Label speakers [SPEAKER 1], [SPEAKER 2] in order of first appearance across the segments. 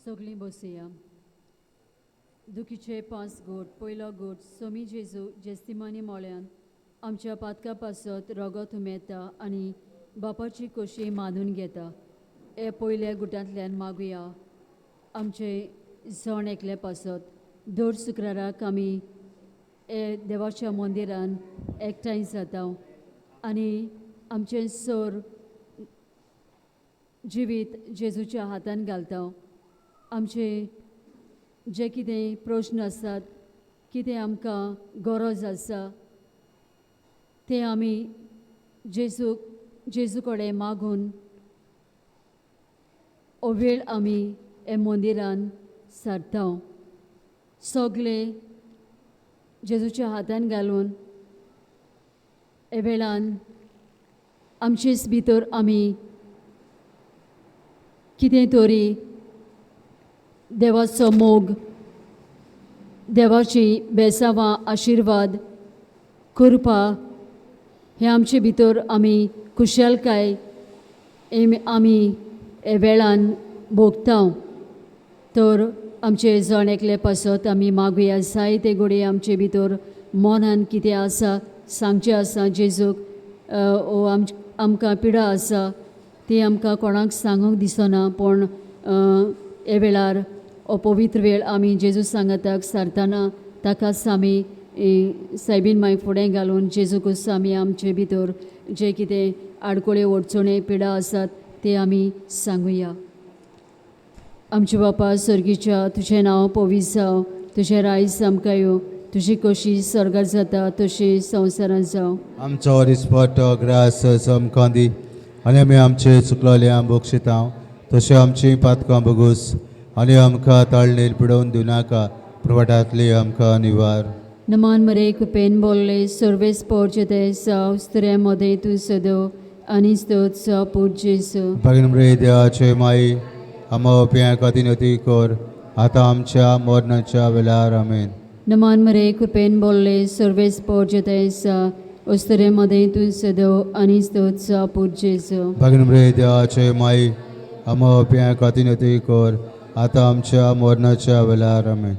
[SPEAKER 1] सगळीं बसुया. दुखीचे 5 गोट. पयलो गोट. सोमी जेजू जेस्तिमानी मोळ्यान आमच्या पातका पासत रगत उमेता आनी बापाची खोशी मानून घेता. हे पयल्या गुटांतल्यान मागुया. आमचे जण एकले पासत दर शुक्राराक आमी हे देवाच्या मंदिरान एकठांय जाता आनी आमचे सोर जिवीत जेजूच्या हातान घालता. आमचे जे कितें प्रश्न आसात, कितें आमकां गरज आसा, ते आमी जेजू कडेन मागून हो वेळ आमी हे मंदिरान सारता. सगळे जेजूच्या हातान घालून हे वेळान आमचेच भितर आमी कितें तरी देवाचो मोग, देवाची बेसावां आशिर्वाद करपा हे आमचे भितर आमी खुशालकाय आमी हे वेळान भोगता. तर आमचे जण एकले पासत आमी मागुया. जायते घोडी आमचे भितर मनान कितें आसा सांगचें आसा जेजूक, ओ आमकां पिडा आसा ती आमकां कोणाक सांगूंक दिसना, पण हे वेळार हो पवित्र वेळ आमी जेजू सांगाताक सारतना ताकाच आमी सायबीन मागीर फुडें घालून जेजूकूच आमी आमचे भितर जे कितें आडकोळ्यो अडचणी पिडा आसात ते आमी सांगुया. आमचे बापा सर्गीच्या तुजें नांव पवित्र जावं, तुजें रायज आमकां येवं, तुजी कशी स्वर्गार जाता तशी संवसारांत जावं.
[SPEAKER 2] आमचो दिसपट्टो ग्रास आमकां दी आनी आमी आमचे चुकलोल्या बोक्षिता तशें आमची पातकां बगूस आनी आमकां ताळणेर पिडोवन दिवनाका, प्रवटांतली आमकां निवार.
[SPEAKER 1] नमान मरे कुपेन बोल्ले सर्वेस पोर्चते जावं स्त्रे मध्ये तूं सदो आनी स्तोत जावं पूज जेसू.
[SPEAKER 2] भगिनी देवाचे माई आमो पिया कतिनती कोर आतां आमच्या मरणाच्या वेळार आमेन.
[SPEAKER 1] नमान मरे कुपेन बोल्ले सर्वेस पोर्चते जावं स्त्रे मध्ये तूं सदो आनी स्तोत जावं पूज जेसू.
[SPEAKER 2] भगिनी देवाचे माई आमो पिया कतिनती कोर आतां आमच्या मरणाच्या वेळार आमेन.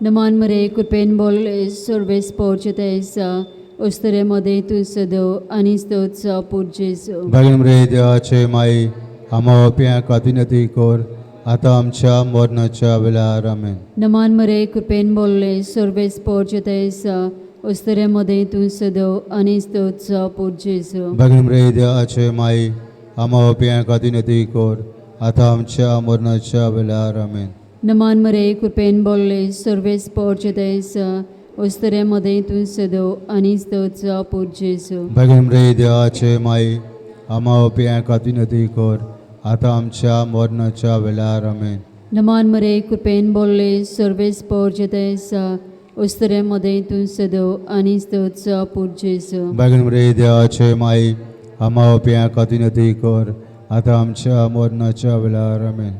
[SPEAKER 1] नमान मरे कुपेन बोल्ले सर्वेस पोर्चते जावं स्त्रे मध्ये तूं सदो आनी स्तोत जावं पूज जेसू.
[SPEAKER 2] भगिनी देवाचे माई आमो पिया कतिनती कोर आतां आमच्या मरणाच्या वेळार आमेन.
[SPEAKER 1] नमान मरे कुपेन बोल्ले सर्वेस पोर्चते जावं स्त्रे मध्ये तूं सदो आनी स्तोत जावं पूज जेसू.
[SPEAKER 2] भगिनी देवाचे माई आमो पिया कतिनती कोर आतां आमच्या मरणाच्या वेळार आमेन.
[SPEAKER 1] नमान मरे कुपेन बोल्ले सर्वेस पोर्चते जावं स्त्रे मध्ये तूं सदो आनी स्तोत जावं पूज जेसू.
[SPEAKER 2] भगिनी देवाचे माई आमो पिया कतिनती कोर आतां आमच्या मरणाच्या वेळार आमेन.
[SPEAKER 1] नमान मरे कुपेन बोल्ले सर्वेस पोर्चते जावं स्त्रे मध्ये तूं सदो आनी स्तोत जावं पूज जेसू.
[SPEAKER 2] भगिनी देवाचे माई आमो पिया कतिनती कोर आतां आमच्या मरणाच्या वेळार आमेन.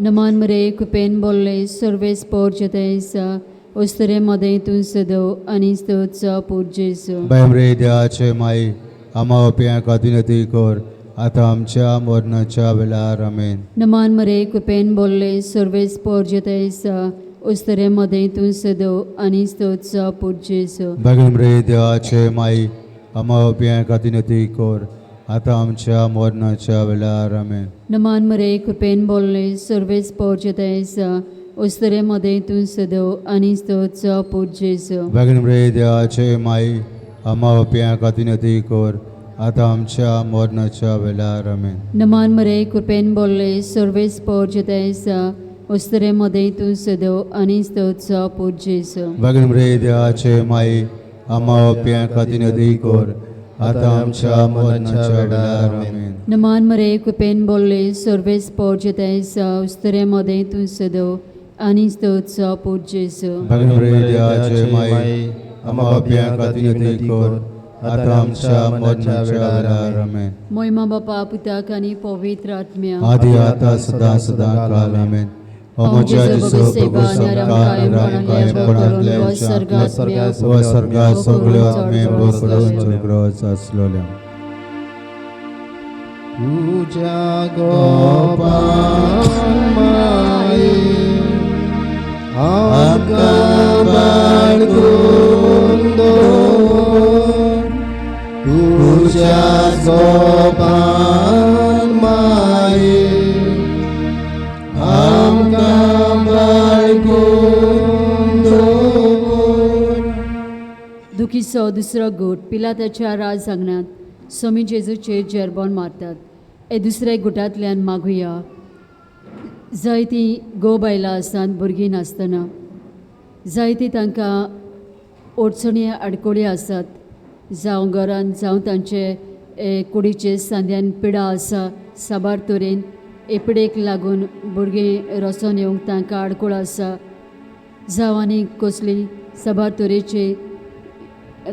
[SPEAKER 1] नमान मरे कुपेन बोल्ले सर्वेस पोर्चते जावं स्त्रे मध्ये तूं सदो आनी स्तोत जावं पूज जेसू.
[SPEAKER 2] भगिनी देवाचे माई आमो पिया कतिनती कोर आतां आमच्या मरणाच्या वेळार आमेन.
[SPEAKER 1] नमान मरे कुपेन बोल्ले सर्वेस पोर्चते जावं स्त्रे मध्ये तूं सदो आनी स्तोत जावं पूज जेसू.
[SPEAKER 2] भगिनी देवाचे माई आमो पिया कतिनती कोर आतां आमच्या मरणाच्या वेळार आमेन.
[SPEAKER 1] नमान मरे कुपेन बोल्ले सर्वेस पोर्चते जावं स्त्रे मध्ये तूं सदो आनी स्तोत जावं पूज जेसू.
[SPEAKER 2] भगिनी देवाचे माई आमो पिया कतिनती कोर आतां आमच्या मरणाच्या वेळार आमेन.
[SPEAKER 1] नमान मरे कुपेन बोल्ले सर्वेस पोर्चते जावं स्त्रे मध्ये तूं सदो आनी स्तोत जावं पूज जेसू.
[SPEAKER 2] भगिनी देवाचे माई आमो पिया कतिनती कोर आतां आमच्या मरणाच्या वेळार आमेन.
[SPEAKER 1] नमान मरे कुपेन बोल्ले सर्वेस पोर्चते जावं स्त्रे मध्ये तूं सदो आनी स्तोत जावं पूज जेसू.
[SPEAKER 2] भगिनी देवाचे माई आमो पिया कतिनती कोर आतां आमच्या मरणाच्या वेळार आमेन.
[SPEAKER 1] महिमा बापा पुताक आनी पवित्र आत्म्या
[SPEAKER 2] आदी आतां सदां सदां काल आमेन. अमोच्या दिसो प्रभू व सर्गात सगळ्यो आमी बोकडून चुरग्रोच आसलोल्या. तुझ्या गोपाल माई
[SPEAKER 1] दुसरो गूट पिलाताच्या राज आंगणात स्वामी जेजूचेर जेरबोन मारतात. हे दुसरे गुटांतल्यान मागुया. जायतीं बायलां आसात भुरगीं नासतना. जायतीं तांकां अडचणी आडकोळी आसात. जावं घरान जावं तांचे कुडीचे सांद्यान पिडा आसा. साबार तरेन हे पिडेक लागून भुरगीं रसोन येवंक तांकां आडकोळ आसा. जावं आनी कसली साबार तरेची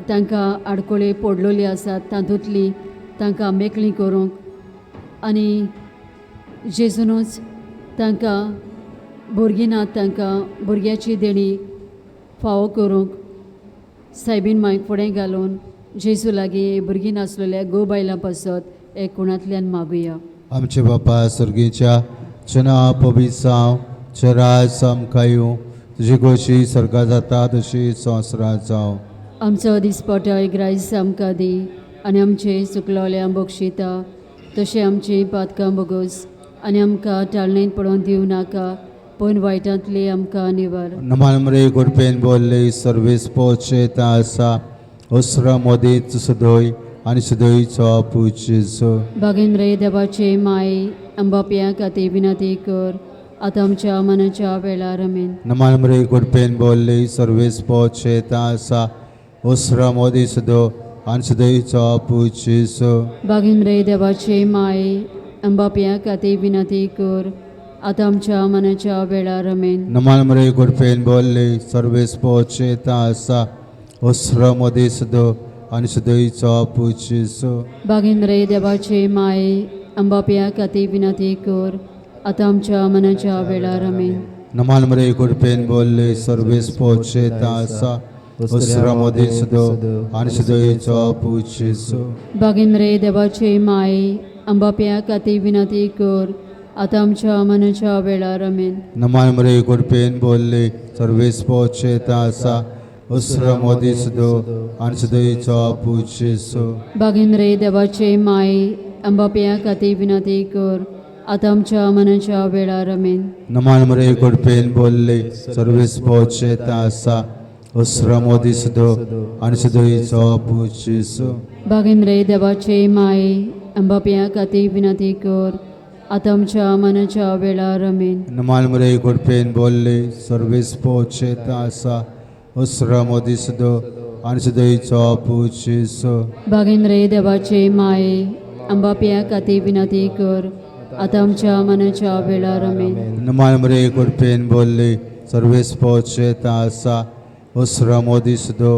[SPEAKER 1] तांकां आडकोळी पडलेली आसात. तातूंतली तांकां मेकळी करूंक आनी जेजूनच तांकां भुरगीं नात तांकां भुरग्याची देणी फावो करूंक सायबीन मांयक फुडें घालून जेजू लागीं भुरगीं नासलेल्या बायलां पासत हे कोणांतल्यान मागुया.
[SPEAKER 2] आमचे बापा सर्गीच्या चना पवित्र जावं चराज आमकां तुजी गोशी सर्गा जाता तशी संवसारांत जावं.
[SPEAKER 1] आमचो दिसपटो ग्रायस आमकां दी आनी आमचे चुकलोल्या बक्षिता तशें आमची पातकां बोगूस आनी आमकां टाळणेंत पडोवन दिवं नाका पूण वायटांतली आमकां निवार.
[SPEAKER 2] नमानमरे गोडपेन बोल्ले सर्वेस पोचेता आसा उसरा मोदीच सुदोय आनी सुदोयचो पुजेचो.
[SPEAKER 1] बागेन रे देवाचे माय आंबाप्या खातीर विनंती कर आतां आमच्या मनाच्या वेळार आमेन.
[SPEAKER 2] नमानमरे गोडपेन बोल्ले सर्वेस पोचेता आसा उसरा मोदी सुदो आनी सुदोयचो पुजेचो.
[SPEAKER 1] बागेन रे देवाचे माय आंबाप्या खातीर विनंती कर आतां आमच्या मनाच्या वेळार आमेन.
[SPEAKER 2] नमानमरे गोडपेन बोल्ले सर्वेस पोचेता आसा उसरा मोदी सुदो आनी सुदोयचो पुजेचो.
[SPEAKER 1] बागेन रे देवाचे माय आंबाप्या खातीर विनंती कर आतां आमच्या मनाच्या वेळार आमेन.
[SPEAKER 2] नमानमरे गोडपेन बोल्ले सर्वेस पोचेता आसा उसरा मोदी सुदो आनी सुदोयचो पुजेचो.
[SPEAKER 1] बागेन रे देवाचे माय आंबाप्या खातीर विनंती कर आतां आमच्या मनाच्या वेळार आमेन.
[SPEAKER 2] नमानमरे गोडपेन बोल्ले सर्वेस पोचेता आसा उसरा मोदी सुदो आनी सुदोयचो पुजेचो.
[SPEAKER 1] बागेन रे देवाचे माय आंबाप्या खातीर विनंती कर आतां आमच्या मनाच्या वेळार आमेन.
[SPEAKER 2] नमानमरे गोडपेन बोल्ले सर्वेस पोचेता आसा उसरा मोदी सुदो आनी सुदोयचो पुजेचो.
[SPEAKER 1] बागेन रे देवाचे माय आंबाप्या खातीर विनंती कर आतां आमच्या मनाच्या वेळार आमेन.
[SPEAKER 2] नमानमरे गोडपेन बोल्ले सर्वेस पोचेता आसा उसरा मोदी सुदो आनी सुदोयचो पुजेचो.
[SPEAKER 1] बागेन रे देवाचे माय आंबाप्या खातीर विनंती कर आतां आमच्या मनाच्या वेळार आमेन.
[SPEAKER 2] नमानमरे गोडपेन बोल्ले सर्वेस पोचेता आसा उसरा मोदी सुदो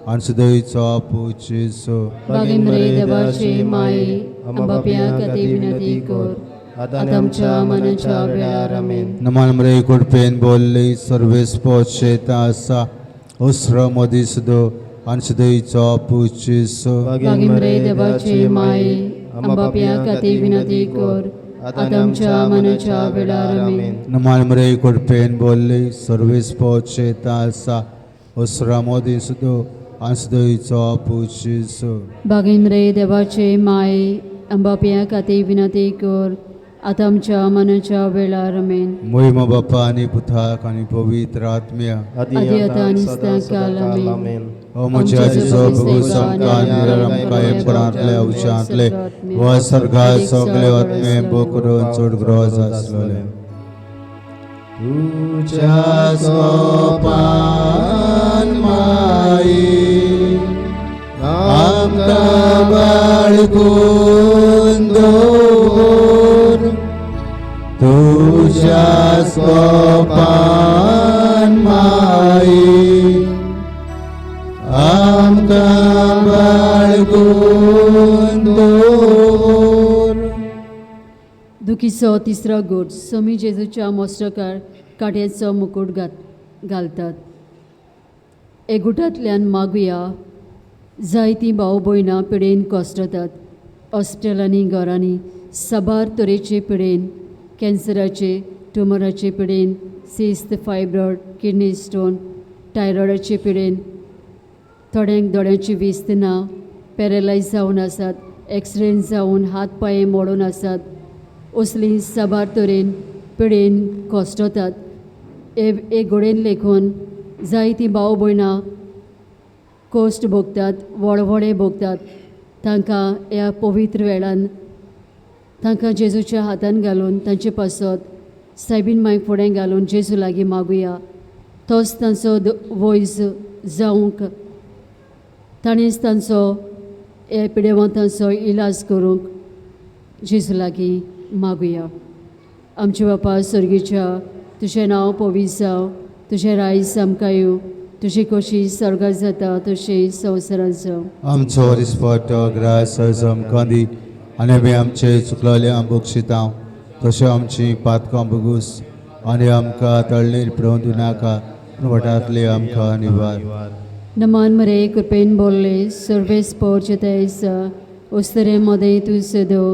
[SPEAKER 2] आनी सुदोयचो पुजेचो.
[SPEAKER 1] बागेन रे देवाचे माय आंबाप्या खातीर विनंती कर आतां आमच्या मनाच्या वेळार आमेन.
[SPEAKER 2] नमानमरे गोडपेन बोल्ले सर्वेस पोचेता आसा उसरा मोदी सुदो आनी सुदोयचो पुजेचो.
[SPEAKER 1] बागेन रे देवाचे माय आंबाप्या खातीर विनंती कर आतां आमच्या मनाच्या वेळार आमेन.
[SPEAKER 2] नमानमरे गोडपेन बोल्ले सर्वेस पोचेता आसा उसरा मोदी सुदो आनी सुदोयचो पुजेचो.
[SPEAKER 1] बागेन रे देवाचे माय आंबाप्या खातीर विनंती कर आतां आमच्या मनाच्या वेळार आमेन.
[SPEAKER 2] मोहिमा बापा आनी पुताक आनी पवित्र आत्म्या
[SPEAKER 1] आदी आतां आनी सदांकाल आमेन.
[SPEAKER 2] ओ म्हज्या दिसो भोगूस आमकां निराळ आमकां एकपणांतले अवशांतले व सर्गात सगळे आत्मे बो करून चड ग्रोज आसलोले. तुज्या सोपान माई आमकां बाळगून दवर. तुज्या सोपान माई आमकां बाळगून दवर.
[SPEAKER 1] दुखीचो तिसरो गूट स्वामी जेजूच्या मस्तकार काट्याचो मुकुट घालतात. हे गुटांतल्यान मागुया. जायतीं भाव भयणां पिडेन कोसतात. हॉस्पिटलांनी घरांनी साबार तरेचे पिडेन कॅन्सराचे ट्युमराचे पिडेन सिस्ट फायब्रॉयड किडनी स्टोन थायरॉयडाचे पिडेन थोड्यांक दोळ्यांची विस्त ना पॅरलायज जावन आसात. एक्सिडेंट जावन हात पांय मोडून आसात. असली साबार तरेन पिडेन कोसतात. हे घोडेन लेखून जायतीं भाव भयणां कोस्ट भोगतात, वळवळे भोगतात, तांकां ह्या पवित्र वेळान तांकां जेजूच्या हातान घालून तांचे पासत सायबीन मांय फुडें घालून जेजू लागीं मागुया. तोच तांचो वयस जावंक ताणेंच तांचो हे पिडेवंतांचो इलाज करूंक जेजू लागीं मागुया. आमचे बापा स्वर्गीच्या, तुजें नांव पवित्र जावं, तुजें रायज आमकां येवं, तुजी कशी स्वर्गांत जाता तशी संवसारांत जावं.
[SPEAKER 2] आमचो दिसपट्टो ग्रास आज आमकां दी आनी आमी आमचे चुकलोल्या बक्षितां तशें आमची पातकां बगूस आनी आमकां तळणीर पडोवन दिनाका वटांतली आमकां निवार.
[SPEAKER 1] नमान मरे कृपेन बोल्ले सर्वेस पोर्चेतायस उस्तरे मोदे तू सदो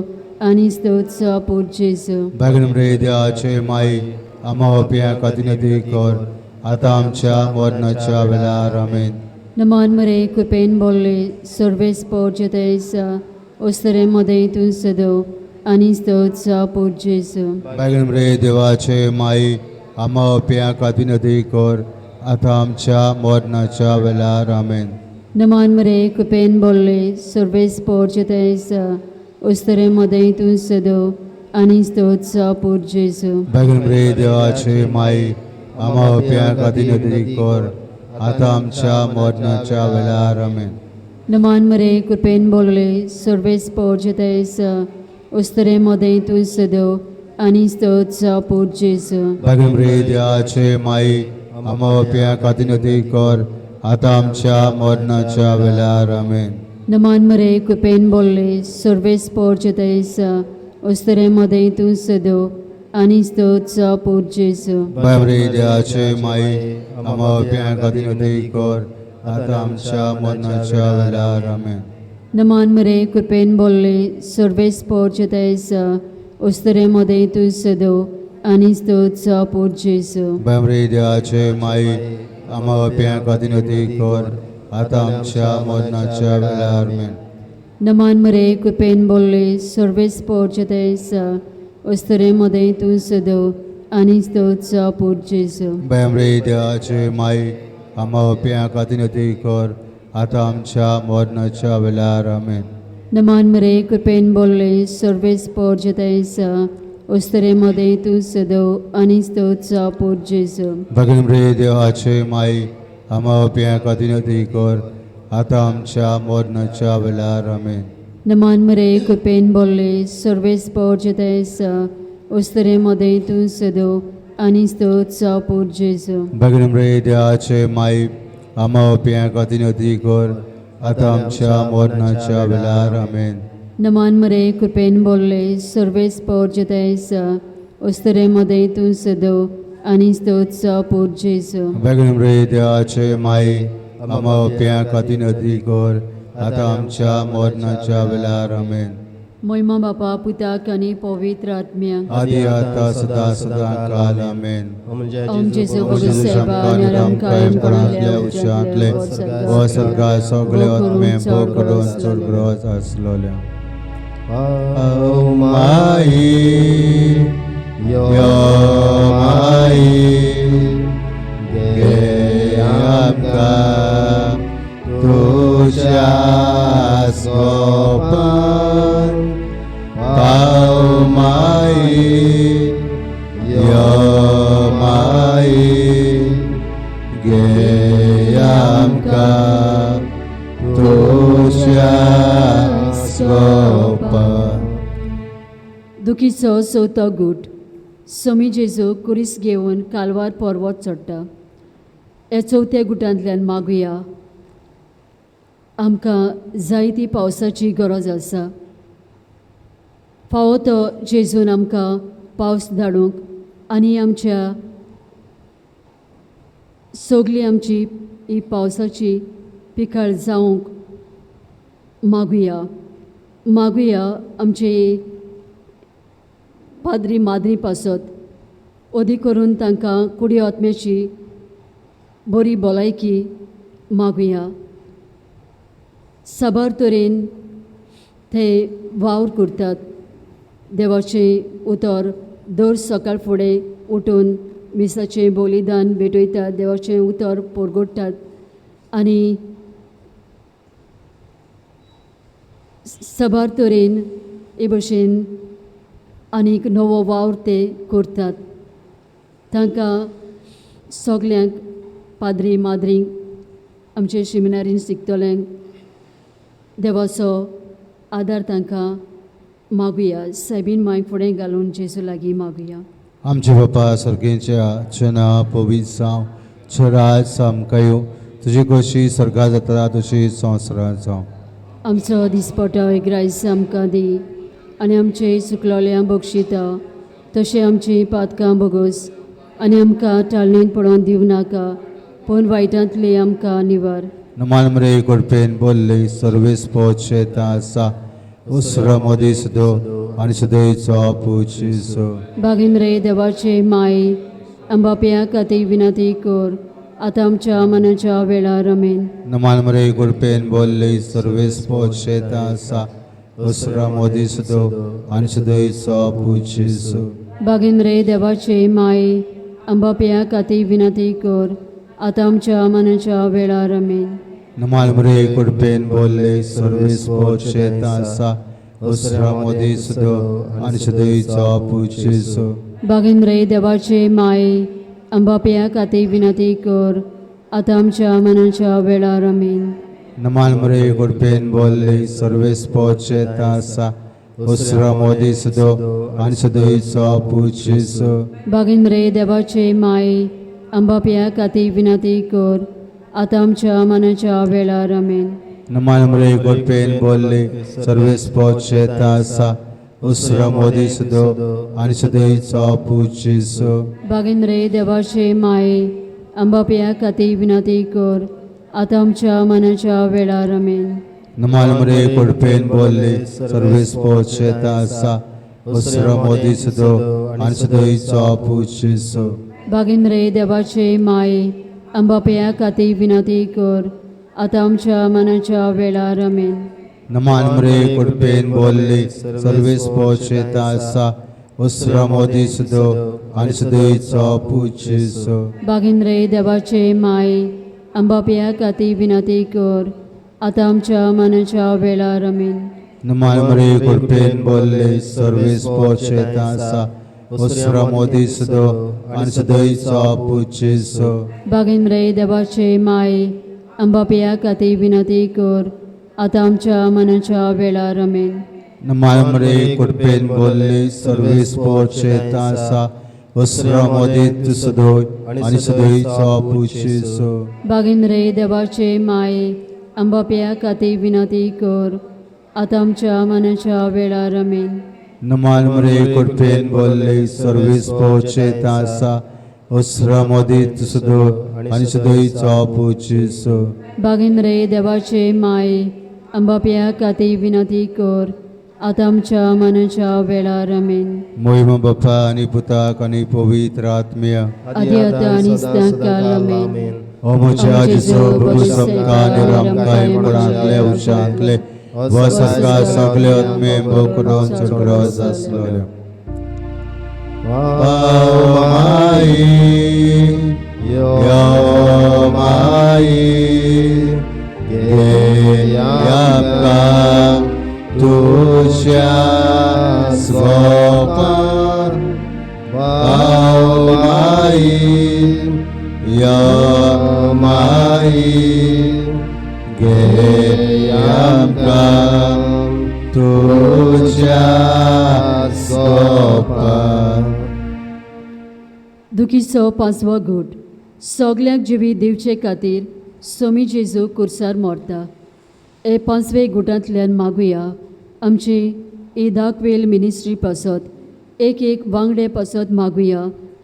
[SPEAKER 1] आनी स्तोत्सा पूजेसो.
[SPEAKER 2] बेगीन रे देवाचे माई आमा ओपिया खातीर कर आतां आमच्या मरणाच्या वेळार आमेन.
[SPEAKER 1] नमान मरे कृपेन बोल्ले सर्वेस पोर्चेतायस उस्तरे मोदे तू सदो आनी स्तोत्सा पूजेसो.
[SPEAKER 2] बेगीन रे देवाचे माई आमा ओपिया खातीर कर आतां आमच्या मरणाच्या वेळार आमेन.
[SPEAKER 1] नमान मरे कृपेन बोल्ले सर्वेस पोर्चेतायस उस्तरे मोदे तू सदो आनी स्तोत्सा पूजेसो.
[SPEAKER 2] बेगीन रे देवाचे माई आमा ओपिया खातीर कर आतां आमच्या मरणाच्या वेळार आमेन.
[SPEAKER 1] नमान मरे कृपेन बोल्ले सर्वेस पोर्चेतायस उस्तरे मोदे तू सदो आनी स्तोत्सा पूजेसो.
[SPEAKER 2] बेगीन रे देवाचे माई आमा ओपिया खातीर कर आतां आमच्या मरणाच्या वेळार आमेन.
[SPEAKER 1] नमान मरे कृपेन बोल्ले सर्वेस पोर्चेतायस उस्तरे मोदे तू सदो आनी स्तोत्सा पूजेसो.
[SPEAKER 2] बेगीन रे देवाचे माई आमा ओपिया खातीर कर आतां आमच्या मरणाच्या वेळार आमेन.
[SPEAKER 1] नमान मरे कृपेन बोल्ले सर्वेस पोर्चेतायस उस्तरे मोदे तू सदो आनी स्तोत्सा पूजेसो.
[SPEAKER 2] बेगीन रे देवाचे माई आमा ओपिया खातीर कर आतां आमच्या मरणाच्या वेळार आमेन.
[SPEAKER 1] नमान मरे कृपेन बोल्ले सर्वेस पोर्चेतायस उस्तरे मोदे तू सदो आनी स्तोत्सा पूजेसो.
[SPEAKER 2] बेगीन रे देवाचे माई आमा ओपिया खातीर कर आतां आमच्या मरणाच्या वेळार आमेन.
[SPEAKER 1] नमान मरे कृपेन बोल्ले सर्वेस पोर्चेतायस उस्तरे मोदे तू सदो आनी स्तोत्सा पूजेसो.
[SPEAKER 2] बेगीन रे देवाचे माई आमा ओपिया खातीर कर आतां आमच्या मरणाच्या वेळार आमेन.
[SPEAKER 1] नमान मरे कृपेन बोल्ले सर्वेस पोर्चेतायस उस्तरे मोदे तू सदो आनी स्तोत्सा पूजेसो.
[SPEAKER 2] बेगीन रे देवाचे माई आमा ओपिया खातीर कर आतां आमच्या मरणाच्या वेळार आमेन.
[SPEAKER 1] नमान मरे कृपेन बोल्ले सर्वेस पोर्चेतायस उस्तरे मोदे तू सदो आनी स्तोत्सा पूजेसो.
[SPEAKER 2] बेगीन रे देवाचे माई आमा ओपिया खातीर कर आतां आमच्या मरणाच्या वेळार आमेन.
[SPEAKER 1] महिमा बापा पुताक आनी पवित्र आत्म्याक
[SPEAKER 2] आदी आतां सदा सदां काल आमेन.
[SPEAKER 1] ओम जेजू बगू सेवा आनी आराम कायम
[SPEAKER 2] कोणातल्या उच्चांतले व सर्गा सगळे आत्मे भोग करून स्वर्गराज आसलोल्या. माई यो माई गे आमकां तुज्या सोपान पाव माई यो माई गे आमकां तुज्या सोपान.
[SPEAKER 1] दुखीचो चवथो गूट. समी जेजू कुरीस घेवन कालवार पर्वत चडटा. हे चवथ्या गुटांतल्यान मागुया. आमकां जायती पावसाची गरज आसा. फावो तो जेजून आमकां पावस धाडूंक आनी आमच्या सगळी आमची ही पावसाची पिकाळ जावंक मागुया. मागुया आमचे पाद्री माद्री पासत ओदी करून तांकां कुडी आत्म्याची बरी भलायकी मागुया. साबार तरेन ते वावर करतात. देवाचें उतर दर सकाळ फुडें उठून मिसाचें बलिदान भेटयतात. देवाचें उतर परगडटात आनी सबार तरेन हे भशेन आनीक नवो वावर ते करतात. तांकां सगल्यांक पाद्री माद्रींक आमचे शिमिनारीन शिकतल्यांक देवाचो आदार तांकां मागुया. सायबीन मांयक फुडें घालून जेजू लागीं मागुया.
[SPEAKER 2] आमचे बापा सर्गेच्या चना पवित्र जावं तुजें राज सामकें येवं तुजी कशी स्वर्गांत जाता तशी संवसारांत जावं.
[SPEAKER 1] आमचो दिसपटो इग्रायस आमकां दी आनी आमचे चुकलोल्यांक बक्षिता तशें आमची पातकां बगोस आनी आमकां टाळणेन पडोवन दिवं नाका पूण वायटांतली आमकां निवार.
[SPEAKER 2] नमान मरे कोडपेन बोल्ले सर्वेस पोचेता आसा उसरा मोदी सुदो आनी सुदयचो पुजीसो.
[SPEAKER 1] बागीन रे देवाचे माय अंबाप्या खातीर विनंती कर आतां आमच्या मनाच्या वेळार आमेन.
[SPEAKER 2] नमान मरे कोडपेन बोल्ले सर्वेस पोचेता आसा उसरा मोदी सुदो आनी सुदयचो पुजीसो.
[SPEAKER 1] बागीन रे देवाचे माय अंबाप्या खातीर विनंती कर आतां आमच्या मनाच्या वेळार आमेन.
[SPEAKER 2] नमान मरे कोडपेन बोल्ले सर्वेस पोचेता आसा उसरा मोदी सुदो आनी सुदयचो पुजीसो.
[SPEAKER 1] बागीन रे देवाचे माय अंबाप्या खातीर विनंती कर आतां आमच्या मनाच्या वेळार आमेन.
[SPEAKER 2] नमान मरे कोडपेन बोल्ले सर्वेस पोचेता आसा उसरा मोदी सुदो आनी सुदयचो पुजीसो.
[SPEAKER 1] बागीन रे देवाचे माय अंबाप्या खातीर विनंती कर आतां आमच्या मनाच्या वेळार आमेन.
[SPEAKER 2] नमान मरे कोडपेन बोल्ले सर्वेस पोचेता आसा उसरा मोदी सुदो आनी सुदयचो पुजीसो.
[SPEAKER 1] बागीन रे देवाचे माय अंबाप्या खातीर विनंती कर आतां आमच्या मनाच्या वेळार आमेन.
[SPEAKER 2] नमान मरे कोडपेन बोल्ले सर्वेस पोचेता आसा उसरा मोदी सुदो आनी सुदयचो पुजीसो.
[SPEAKER 1] बागीन रे देवाचे माय अंबाप्या खातीर विनंती कर आतां आमच्या मनाच्या वेळार आमेन.
[SPEAKER 2] नमान मरे कोडपेन बोल्ले सर्वेस पोचेता आसा उसरा मोदी सुदो आनी सुदयचो पुजीसो.
[SPEAKER 1] बागीन रे देवाचे माय अंबाप्या खातीर विनंती कर आतां आमच्या मनाच्या वेळार आमेन.
[SPEAKER 2] नमान मरे कोडपेन बोल्ले सर्वेस पोचेता आसा उसरा मोदी सुदो आनी सुदयचो पुजीसो.
[SPEAKER 1] बागीन रे देवाचे माय अंबाप्या खातीर विनंती कर आतां आमच्या मनाच्या वेळार आमेन.
[SPEAKER 2] नमान मरे कोडपेन बोल्ले सर्वेस पोचेता आसा उसरा मोदी सुदो आनी सुदयचो पुजीसो.
[SPEAKER 1] बागीन रे देवाचे माय अंबाप्या खातीर विनंती कर आतां आमच्या मनाच्या वेळार आमेन.
[SPEAKER 2] नमान मरे कोडपेन बोल्ले सर्वेस पोचेता आसा उसरा मोदी सुदो आनी सुदयचो पुजीसो.
[SPEAKER 1] बागीन रे देवाचे माय अंबाप्या खातीर विनंती कर आतां आमच्या मनाच्या वेळार आमेन.
[SPEAKER 2] मोहिमा बापा आनी पुताक आनी पवित्र आत्म्या
[SPEAKER 1] आदी आतां आनी सदांकाल आमेन.
[SPEAKER 2] ओ म्हज्या जेजू प्रभू समका निरामकाय गुणांतले उशांतले व सरका सगले आत्मे भोकरोन चडक्रस आसलोले. पाव माई यो माई गेयाका तुझ्या स्वपान पाव माई यो माई गेयाका तुझ्या स्वपान.
[SPEAKER 1] दुखीचो पांचवो घोट. सगल्यांक जिवी दिवचे खातीर सोमी जेजू कुर्सार मोरता. हे पांचवे गुटांतल्यान मागुया आमची ईदाक वेल मिनिस्ट्री पासत एक वांगडे पासत मागुया.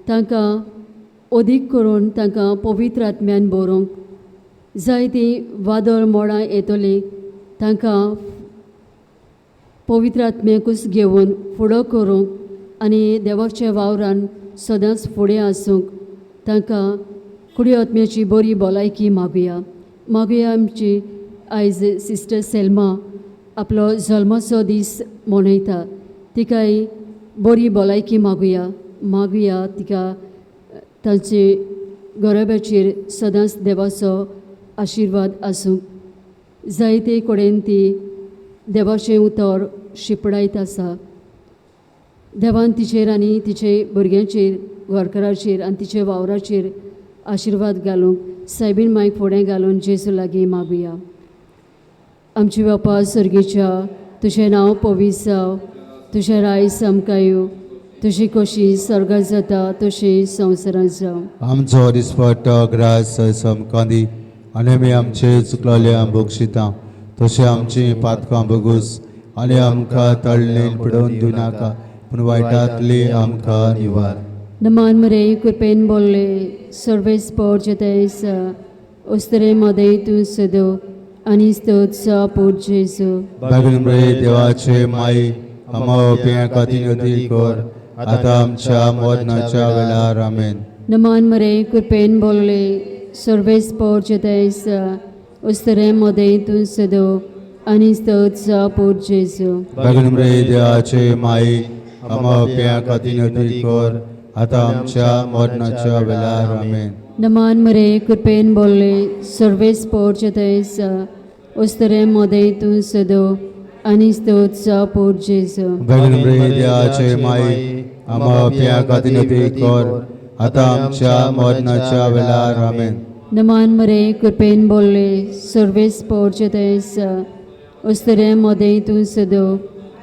[SPEAKER 1] तांकां अदीक करून तांकां पवित्र आत्म्यान बरोवंक जायतीं वादळ मोडां येतलीं तांकां पवित्र आत्म्याकूच घेवन फुडो करूंक आनी देवाच्या वावरान सदांच फुडें आसूंक तांकां कुडी आत्म्याची बरी भलायकी मागुया. आमची आयज सिस्टर सेल्मा आपलो जल्माचो दीस मनयता. तिकाय बरी भलायकी मागुया तिका तांचे गरब्याचेर सदांच देवाचो आशिर्वाद आसूंक. जायते कडेन ती देवाचें उतर शिपडायत आसा. देवान तिचेर आनी तिचे भुरग्यांचेर, घरकाराचेर आनी तिचे वावराचेर आशिर्वाद घालूंक सायबीन मायक फुडें घालून जेजू लागीं मागुया. आमचे बापा सर्गेच्या, तुजें नांव पवित्र जावं, तुजें राय आमकां येवं, तुजी कशी सर्गांत जाता तशी संवसारांत जावं.
[SPEAKER 2] आमचो दिसपट्टो ग्रास आमकां दी आनी आमी आमचे चुकलोल्या बक्षिता तशें आमची पातकां बगूस आनी आमकां तळणेन पडोवन दिवनाका पूण वायटांतली आमकां निवार.
[SPEAKER 1] नमान मरे कृपेन बोल्ले सर्वेस पोर्जतेस उस्तरे मदे तूं सदो आनी स्तोत्सा पोट जेजू.
[SPEAKER 2] बेगीन रे देवाचे माई आमा ओप्यां खातीर नदी कर आतां आमच्या मरणाच्या वेळार आमेन.
[SPEAKER 1] नमान मरे कृपेन बोल्ले सर्वेस पोर्जतेस उस्तरे मदे तूं सदो आनी स्तोत्सा पोट जेजू.
[SPEAKER 2] बेगीन रे देवाचे माई आमा ओप्यां खातीर नदी कर आतां आमच्या मरणाच्या वेळार आमेन.
[SPEAKER 1] नमान मरे कृपेन बोल्ले सर्वेस पोर्जतेस उस्तरे मदे तूं सदो आनी स्तोत्सा पोट जेजू.
[SPEAKER 2] बेगीन रे देवाचे माई आमा ओप्यां खातीर नदी कर आतां आमच्या मरणाच्या वेळार आमेन.
[SPEAKER 1] नमान मरे कृपेन बोल्ले सर्वेस पोर्जतेस उस्तरे मदे तूं सदो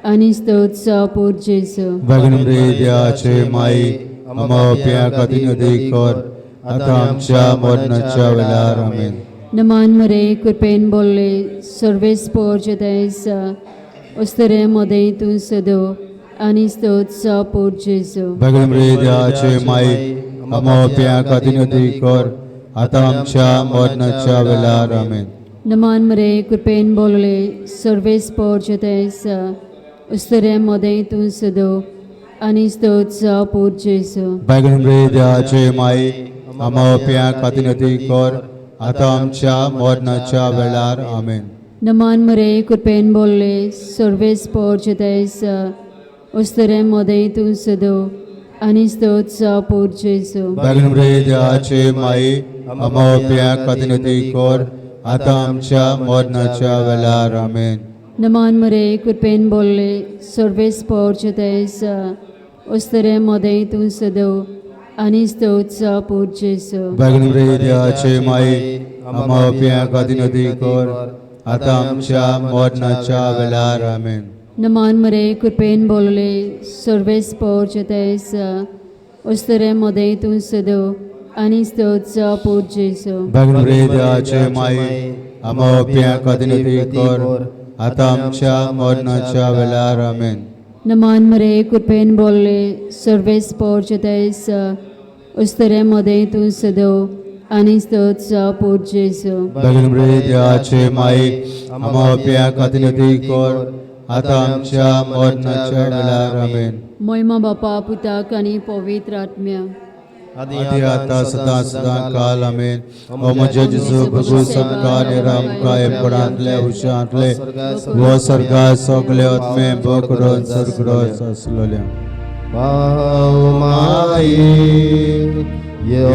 [SPEAKER 1] आनी स्तोत्सा पोट जेजू.
[SPEAKER 2] बेगीन रे देवाचे माई आमा ओप्यां खातीर नदी कर आतां आमच्या मरणाच्या वेळार आमेन.
[SPEAKER 1] नमान मरे कृपेन बोल्ले सर्वेस पोर्जतेस उस्तरे मदे तूं सदो आनी स्तोत्सा पोट जेजू.
[SPEAKER 2] बेगीन रे देवाचे माई आमा ओप्यां खातीर नदी कर आतां आमच्या मरणाच्या वेळार आमेन.
[SPEAKER 1] नमान मरे कृपेन बोल्ले सर्वेस पोर्जतेस उस्तरे मदे तूं सदो आनी स्तोत्सा पोट जेजू.
[SPEAKER 2] बेगीन रे देवाचे माई आमा ओप्यां खातीर नदी कर आतां आमच्या मरणाच्या वेळार आमेन.
[SPEAKER 1] नमान मरे कृपेन बोल्ले सर्वेस पोर्जतेस उस्तरे मदे तूं सदो आनी स्तोत्सा पोट जेजू.
[SPEAKER 2] बेगीन रे देवाचे माई आमा ओप्यां खातीर नदी कर आतां आमच्या मरणाच्या वेळार आमेन.
[SPEAKER 1] नमान मरे कृपेन बोल्ले सर्वेस पोर्जतेस उस्तरे मदे तूं सदो आनी स्तोत्सा पोट जेजू.
[SPEAKER 2] बेगीन रे देवाचे माई आमा ओप्यां खातीर नदी कर आतां आमच्या मरणाच्या वेळार आमेन.
[SPEAKER 1] नमान मरे कृपेन बोल्ले सर्वेस पोर्जतेस उस्तरे मदे तूं सदो आनी स्तोत्सा पोट जेजू.
[SPEAKER 2] बेगीन रे देवाचे माई आमा ओप्यां खातीर नदी कर आतां आमच्या मरणाच्या वेळार आमेन.
[SPEAKER 1] नमान मरे कृपेन बोल्ले सर्वेस पोर्जतेस उस्तरे मदे तूं सदो आनी स्तोत्सा पोट जेजू.
[SPEAKER 2] बेगीन रे देवाचे माई आमा ओप्यां खातीर नदी कर आतां आमच्या मरणाच्या वेळार आमेन.
[SPEAKER 1] महिमा बापा पुताक आनी पवित्र आत्म्या
[SPEAKER 2] आदी आतां सदां सदां काल आमेन. ओ म्हजे जेजू बगू समका निरामका एमपणांतले उशांतले वो सर्गा सगले आत्मे बकरोन सर्गरोस असलोल्या
[SPEAKER 3] पाव माई यो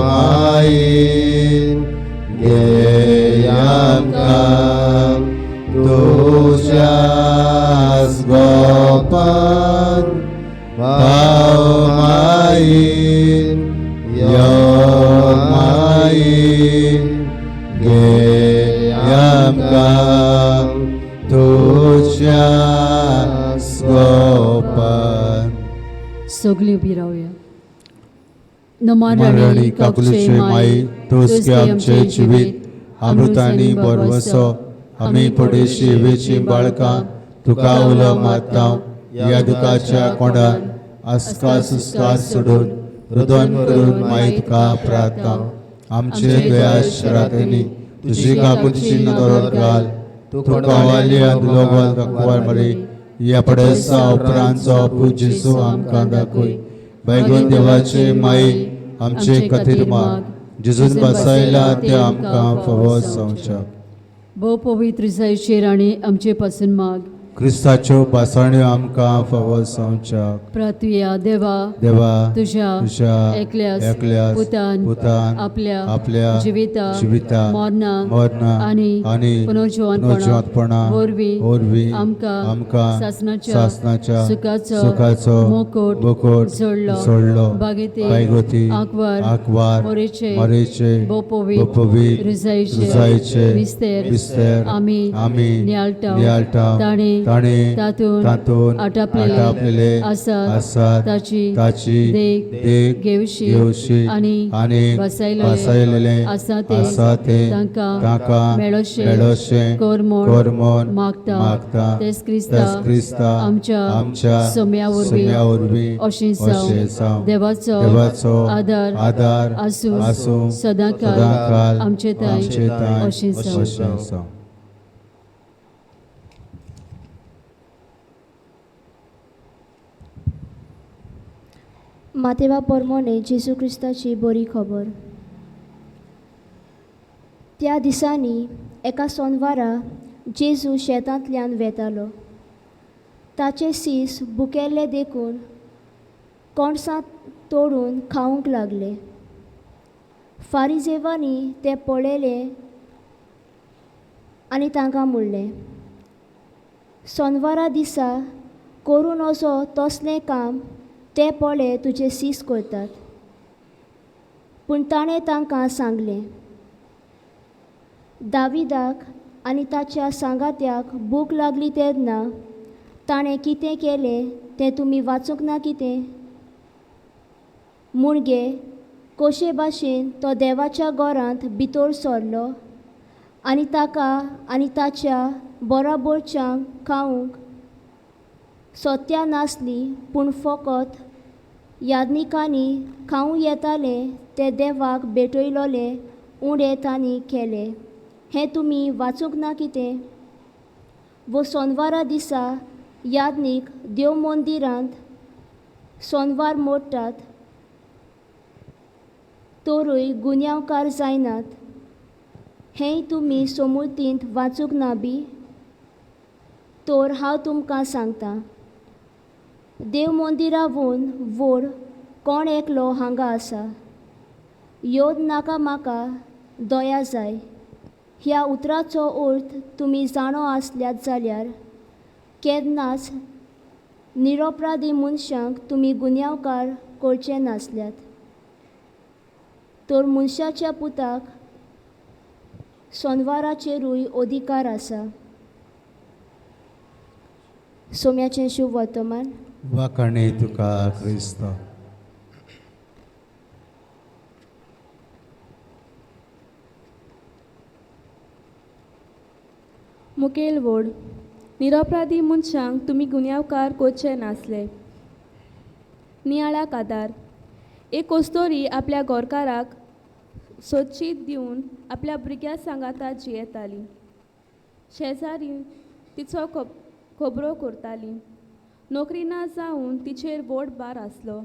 [SPEAKER 3] माई गे आमकां तुझ्याच गोपान. पाव माई यो माई गे आमकां तुझ्याच गोपान.
[SPEAKER 1] सगळीं उबी रावया. नमान
[SPEAKER 2] राणी काकुलुचे माई तूच के आमचे जिवीत अमृतानी बरवसो आमी पडेशी वेची बाळकां तुका उलो मारता. या दुखाच्या कोंडान आस्का सुस्कार सोडून रुदन करून माई तुका प्रार्थना. आमचे द्वयाश रातनी तुजी काकुलची नदर घाल. तुका वालिया दुलोगल तकवार मरी या पडेसा उपरांचो पूज जेजू आमकां दाखय. बैगून देवाचे माई आमचे खातीर माग. जेजून बसयला ते आमकां फावो जावच्या.
[SPEAKER 1] भोव पवित्र जायचे राणी आमचे पासून माग.
[SPEAKER 2] क्रिस्ताच्यो पासण्यो आमकां फावो संवच्याक
[SPEAKER 1] प्रार्थुया देवा
[SPEAKER 2] देवा
[SPEAKER 1] तुझ्या एकल्यास पुतान आपल्या जिविता मरणा आनी पुनर्जीवनपणा वरवीं आमकां सासणाच्या सुखाचो मुकुट सोडलो बागेती आंकवार मोरेचे बोपोवीत रुजायेचे विस्तेर आमी नियाळटाव ताणे तातून आटापलेले आसात ताची देख घेवशी आनी बसयलेले आसा ते तांकां मेळोशे कोरमोन मागता तेच क्रिस्ता आमच्या सोम्या वरवीं अशें जावं देवाचो आदार आसूं सदांकाल आमचे ताई अशें जावं.
[SPEAKER 4] मातेवा परमोने जेजू क्रिस्ताची बरी खबर. त्या दिसांनी एका सोनवारा जेजू शेतांतल्यान वेतालो. ताचे सीस बुकेल्ले देखून कोणसां तोडून खावंक लागले. फारिजेवांनी ते पळयले आनी तांकां म्हणलें, सोनवारा दिसा करून वचो तसलें काम ते पळे तुजे सीस करतात. पूण ताणें तांकां सांगलें, दाविदाक आनी ताच्या सांगात्याक भूक लागली तेन्ना ताणें कितें केलें तें तुमी वाचूंक ना कितें? मुणगे कशे भाशेन तो देवाच्या घरांत भितर सरलो आनी ताका आनी ताच्या बरोबरच्यांक खावंक सोत्या नासली, पूण फकत यादनिकांनी खावं येताले ते देवाक भेटयलोले उणें तांणी केले. हें तुमी वाचूंक ना कितें? वो सोनवारा दिसा यादनीक देव मंदिरांत सोनवार मोडटात, तोरूय गुन्यांवकार जायनात. हेंय तुमी समृद्धींत वाचूंक ना बी? तर हांव तुमकां सांगतां, देव मंदिरावून वयर कोण एकलो हांगा आसा. योद नाका म्हाका दया जाय. ह्या उतराचो अर्थ तुमी जाणो आसल्यात जाल्यार केन्नाच निरपराधी मनशांक तुमी गुन्यांवकार करचे नासल्यात. तर मनशाच्या पुताक सोनवाराचेरूय अधिकार आसा. सोम्याचें शुभ वर्तमान.
[SPEAKER 2] वाखाणे तुका क्रिस्त.
[SPEAKER 5] मुखेल वड. निरपराधी मनशांक तुमी गुन्यांवकार करचे नासले. नियाळाक आदार. एक कोस्तोरी आपल्या गोरकाराक सोदशीत दिवन आपल्या भुरग्या सांगाता जियेताली. शेजारी तिचो खबरो करताली. नोकरी ना जावन तिचेर व्हड भार आसलो.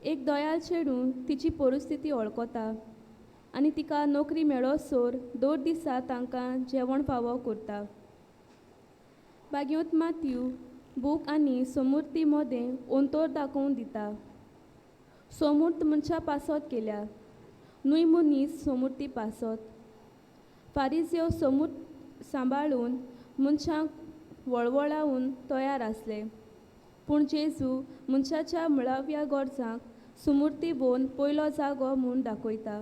[SPEAKER 5] एक दोयाल चेडूं तिची परिस्थिती वळखता आनी तिका नोकरी मेळोसोर दर दिसा तांकां जेवण फावो करता. बागयोत मात्यू बूक आनी समृद्धी मदें अंतर दाखोवन दिता. समूर्त मनशा पासत केल्या, न्हय मनीस समृद्धी पासत. फारिजेव समूर्त सांबाळून मनशांक वळवळावून तयार आसले, पूण जेजू मनशाच्या मुळाव्या गरजांक समृद्धी भोवन पयलो जागो म्हूण दाखयता.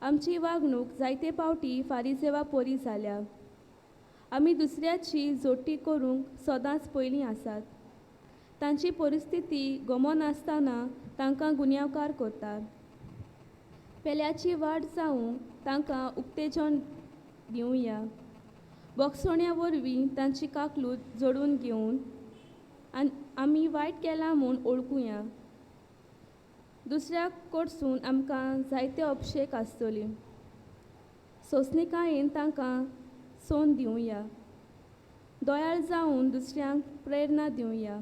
[SPEAKER 5] आमची वागणूक जायते फावटी फारिजेवा परी जाल्या. आमी दुसऱ्याची जोडटी करूंक सदांच पयलीं आसात. तांची परिस्थिती गमो नासतना तांकां गुन्यांवकार करतात. पेल्याची वाड जावंक तांकां उत्तेजन दिवया. बोगसोण्या वरवीं तांची काकलूत जोडून घेवन आमी वायट केलां म्हूण ओळखुया. दुसऱ्याक कडसून आमकां जायते अभिषेक आसतली. सोंसणिकायेन तांकां सोन दिवया. दोयाळ जावन दुसऱ्यांक प्रेरणा दिवया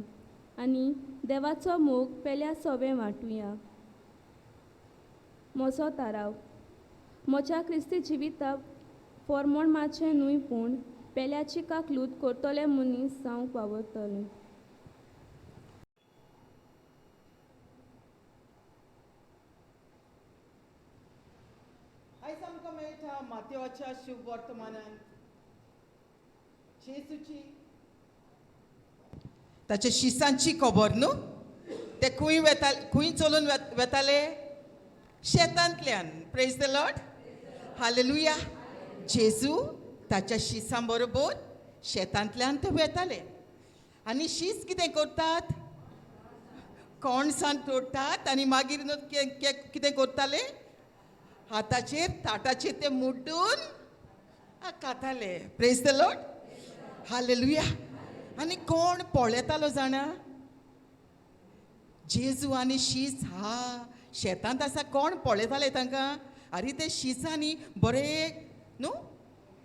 [SPEAKER 5] आनी देवाचो मोग पेल्या सोबे वांटुया. म्हजो थाराव. म्हज्या क्रिस्ती जिविता फॉर्मोण मातशें न्हय, पूण पेल्याची काकलूत करतले मनीस जावंक वावरतले.
[SPEAKER 6] आयज आमकां मेळटा मातेवाच्या शुभ वर्तमानांत जेजूची ताच्या शिसांची खबर न्हू. ते खंय चलून वेताले? शेतांतल्यान. Praise the Lord. हालेलुया. जेजू ताच्या शिसां बरोबर शेतांतल्यान ते वेताले. आनी शीस कितें करतात? कणसां तोडटात आनी मागीर कितें करताले? हाताचेर ताटाचेर ते मुड्डून खाताले. Praise the Lord. हालेलुया. आनी कोण पळयतालो जाणा? जेजू आनी शीस शेतांत आसा. कोण पळयताले तांकां? आरे ते शिसांनी बरे न्हू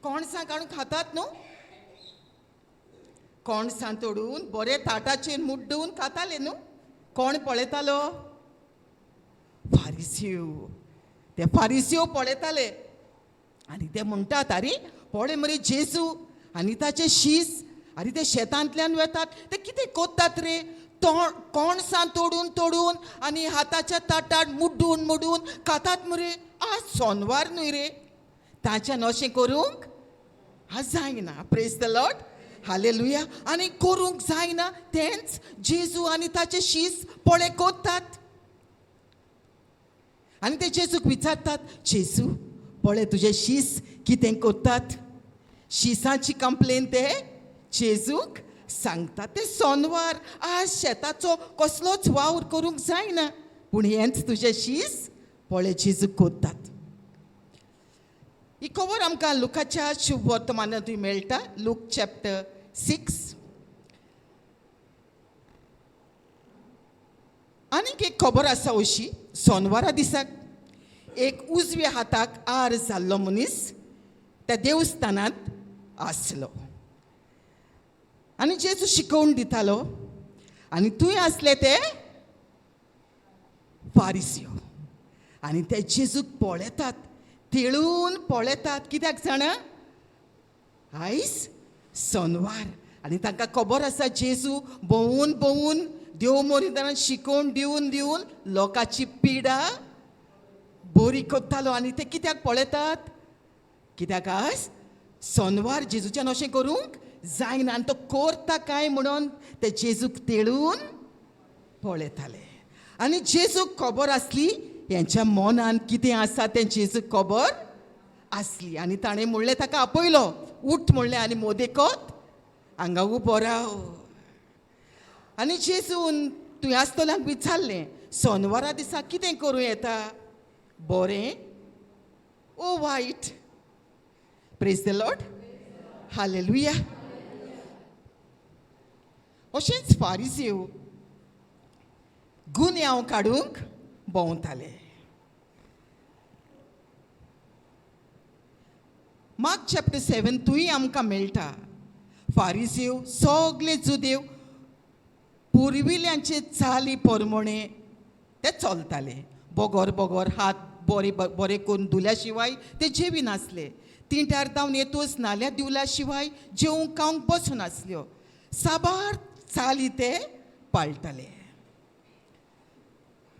[SPEAKER 6] कणसां काडून खातात न्हू. कणसां तोडून बरे ताटाचेर मुड्डून खाताले न्हू. कोण पळयतालो? फारिसीव. ते फारिसीव पळयताले आनी ते म्हणटात, आरे पळय मरे जेजू आनी ताचे शीस आरे ते शेतांतल्यान वेतात. ते कितें कोत्तात रे? कणसां तोडून तोडून आनी हाताच्या ताटार मुड्डून मुड्डून खातात मरे. आज सोनवार न्हय रे. तांच्यान अशें करूंक जायना. Praise the Lord. हालेलुया. आनी करूंक जायना तेंच जेजू आनी ताचे शीस पळय कोत्तात. आनी ते जेजूक विचारतात, जेजू पळय तुजे शीस कितें कोत्तात? शिसांची कंप्लेन ते जेजूक सांगतात. ते सोनवार आज शेताचो कसलोच वावर करूंक जायना, पूण हेंच तुजे शीस पळय जेजूक कोत्तात. ही खबर आमकां लुकाच्या शुभ वर्तमानांतूय मेळटा. Look chapter 6. आनीक एक खबर आसा अशी. सोनवारा दिसाक एक उजव्या हाताक आर जाल्लो मनीस त्या देवस्थानांत आसलो आनी जेजू शिकोवन दितालो. आनी थंय आसले ते फारिसीव आनी ते जेजूक पळयतात, तेळून पळयतात. कित्याक जाणा? आयज सोनवार आनी तांकां खबर आसा जेजू भोंवून भोंवून देव मोरीदारान शिकोवन दिवन दिवन लोकांची पिडा बरी कोत्तालो. आनी ते कित्याक पळयतात? कित्याक आज सोनवार जेजूच्यान अशें करूंक जायना आनी तो करता काय म्हणून ते जेजूक तेळून पळयताले. आनी जेजूक खबर आसली हेंच्या मनान कितें आसा तें जेजूक खबर आसली. आनी ताणें म्हणलें ताका आपयलो, उठ म्हणलें आनी मोदेकोत हांगा उबो राव. आनी जेजून तुवें आसतल्यांक विचारलें, सोनवारा दिसा कितें करूं येता? बरें ओ वायट? Praise the Lord. हालेलुया. अशेंच फारिसीव गुन्यांव काडूंक भोंवताले. मार्क चॅप्टर 7 तुय आमकां मेळटा. फारिसीव सगळे जुदेव पुर्विल्यांचे चाली पोरमोणे ते चलताले. बोगोर बोगोर हात बरे करून धुल्या शिवाय ते जेवी नासले. तिंट्यार जावन येतूच नाल्या दिवल्या शिवाय जेवंक खावंक बसनासल्यो. साबार चाली ते पाळटाले.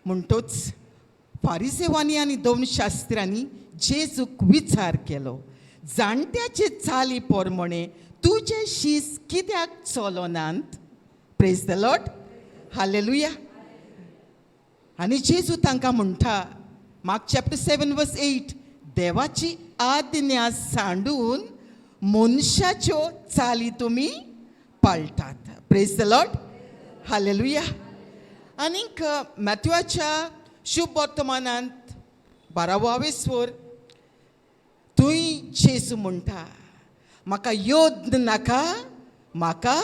[SPEAKER 6] म्हणटूच फारिसेवांनी आनी धर्मशास्त्रांनी जेजूक विचार केलो, जाणट्याचे चाली पोरमोणे तुजे शीस कित्याक चलोनात? Praise the Lord. हालेलुया. आनी जेजू तांकां म्हणटा, मार्क चॅप्टर 7 वर्स 8, देवाची आज्ञा सांडून मनशाच्यो चाली तुमी पाळटात. Praise the Lord. हालेलुया. आनीक मॅथ्यूच्या शुभ वर्तमानांत 12वें स्वर थंय जेजू म्हणटा, म्हाका योद नाका, म्हाका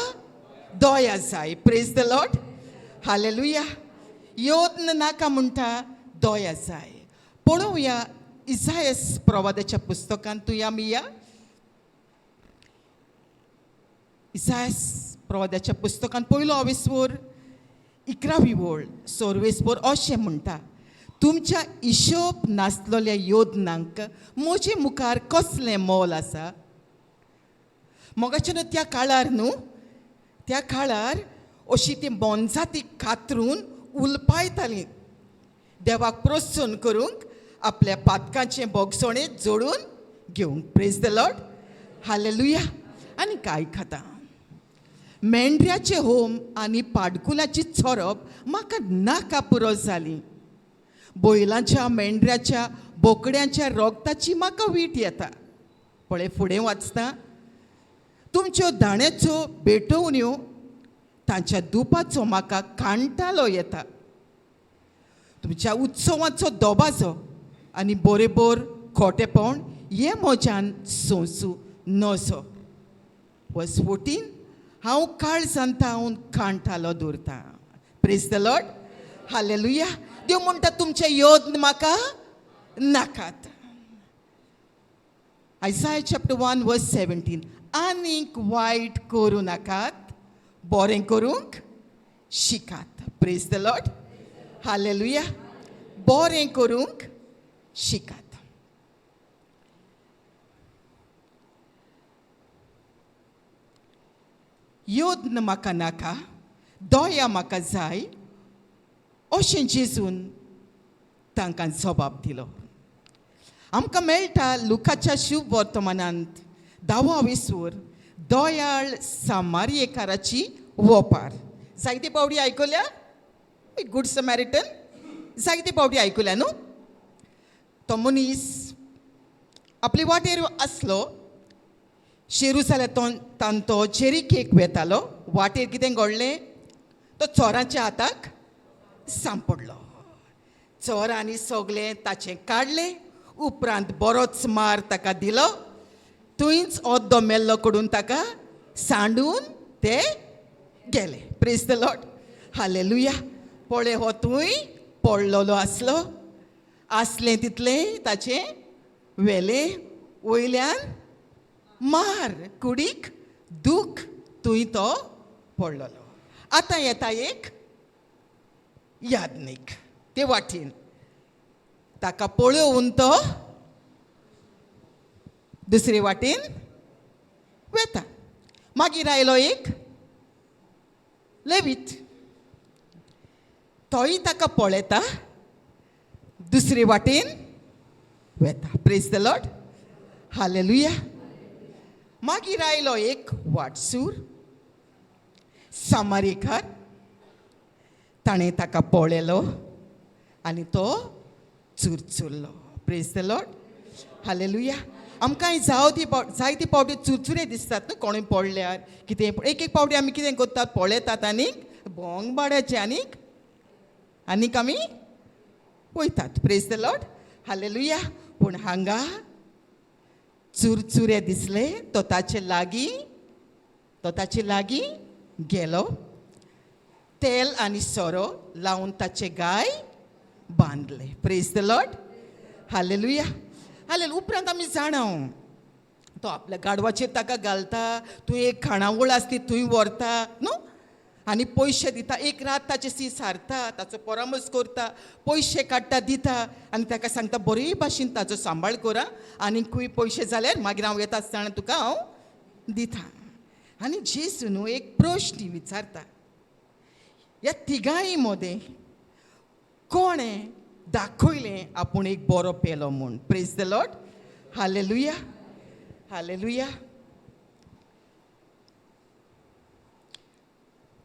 [SPEAKER 6] दया जाय. Praise the Lord. हालेलुया. योद नाका म्हणटा, दया जाय. पळोवया इसायास प्रवादाच्या पुस्तकांत. तुय आमी या इसायास प्रवादाच्या पुस्तकांत 1वें स्वर 11वी ओळ 16वें स्वर अशें म्हणटा, तुमच्या हिशोब नासलेल्या योजनांक म्हजे मुखार कसलें मोल आसा? मोगाच्यान त्या काळार न्हू, त्या काळार अशी ती मोनजां ती कातरून उलपायतालीं देवाक प्रोत्सोहन करूंक आपल्या पातकांचे बोगसोणे जोडून घेवंक. Praise the Lord, hallelujah. आनी काय खाता मेंढऱ्याचे होम आनी पाडकुलाची चोरप म्हाका नाका पुरो जाली. बैलांच्या, मेंढऱ्याच्या, बोकड्यांच्या रोगताची म्हाका वीट येता. पळय फुडें वाचता, तुमच्यो दाण्याच्यो भेटवण्यो तांच्या दुपाचो म्हाका कांटालो येता. तुमच्या उत्सवाचो दोबाजो आनी बोरेबोर खोटेपण हे म्हज्यान सोंसू नजो. वर्स 14, हांव काळजांत हांव कांटालो दवरतां. Praise the Lord, hallelujah. देव म्हणटा तुमचे योद म्हाका नाकात. आयसाया चॅप्टर 1 वर्स 17, आनीक वायट करूं नाकात, बरें करूंक शिकात. Praise the Lord, hallelujah. बरें करूंक शिकात. योद म्हाका नाका, दोया म्हाका जाय, अशें जेजून तांकां जबाब दिलो. आमकां मेळटा लुकाच्या शुभ वर्तमानांत 10 दोयाळ सामारियेकाराची वोपार. जायते पावटी आयकल्या, गुड समॅरिटन, जायते पावटी आयकल्या न्हू. तो मनीस आपले वाटेर आसलो, शेरुसालेमांतल्यान तो जेरिकेक वेतालो. वाटेर कितें घडलें, तो चोरांच्या हाताक सांपडलो. चोरांनी सगळें ताचें काडलें, उपरांत बरोच मार ताका दिलो. थंयच ओद्दो मेल्लो कडून ताका सांडून ते गेले. Praise the Lord, hallelujah. पळय हो थंय पडलेलो आसलें तितलें ताचें वेलें वयल्यान मार, कुडीक दूख, थंय तो पडलेलो. आतां येता एक यादनीक ते वाटेन. ताका पळोवन तो दुसरे वाटेन वेता. मागीर आयलो एक लेवीत, तोय ताका पळयता, दुसरे वाटेन वेता. Praise the Lord, hallelujah. मागीर आयलो एक वाटसूर, सामारिकार. ताणें ताका पळयलो आनी तो चुरचुरलो. Praise the Lord, hallelujah. आमकां जायती पावटी चुरचुरे दिसतात न्हू कोणूय पडल्यार. कितें एक पावटी आमी कितें करतात, पळयतात आनीक भोंग बाड्याचे आनीक आमी वयतात. Praise the Lord, hallelujah. पूण हांगा चुरचुरे दिसले, तो ताचे लागीं गेलो. तेल आनी सोरो लावन ताचे गाय बांदले. Praise the Lord, hallelujah. उपरांत आमी जाणाव तो आपल्या गाडवाचेर ताका घालता, थंय एक खाणावळ आसली थंय व्हरता न्हू, आनी पयशे दिता. एक रात ताचे सी सारता, ताचो परामर्श करता, पयशे काडटा, दिता आनी ताका सांगता बरे भाशेन ताचो सांबाळ करा, आनी खूंय पयशे जाल्यार मागीर हांव येता आसतना तुका हांव दिता. आनी जेजू न्हू एक प्रश्न विचारता, ह्या तिगांय मदें कोणें दाखयलें आपूण एक बरो पेलो म्हूण. Praise the Lord, hallelujah, hallelujah.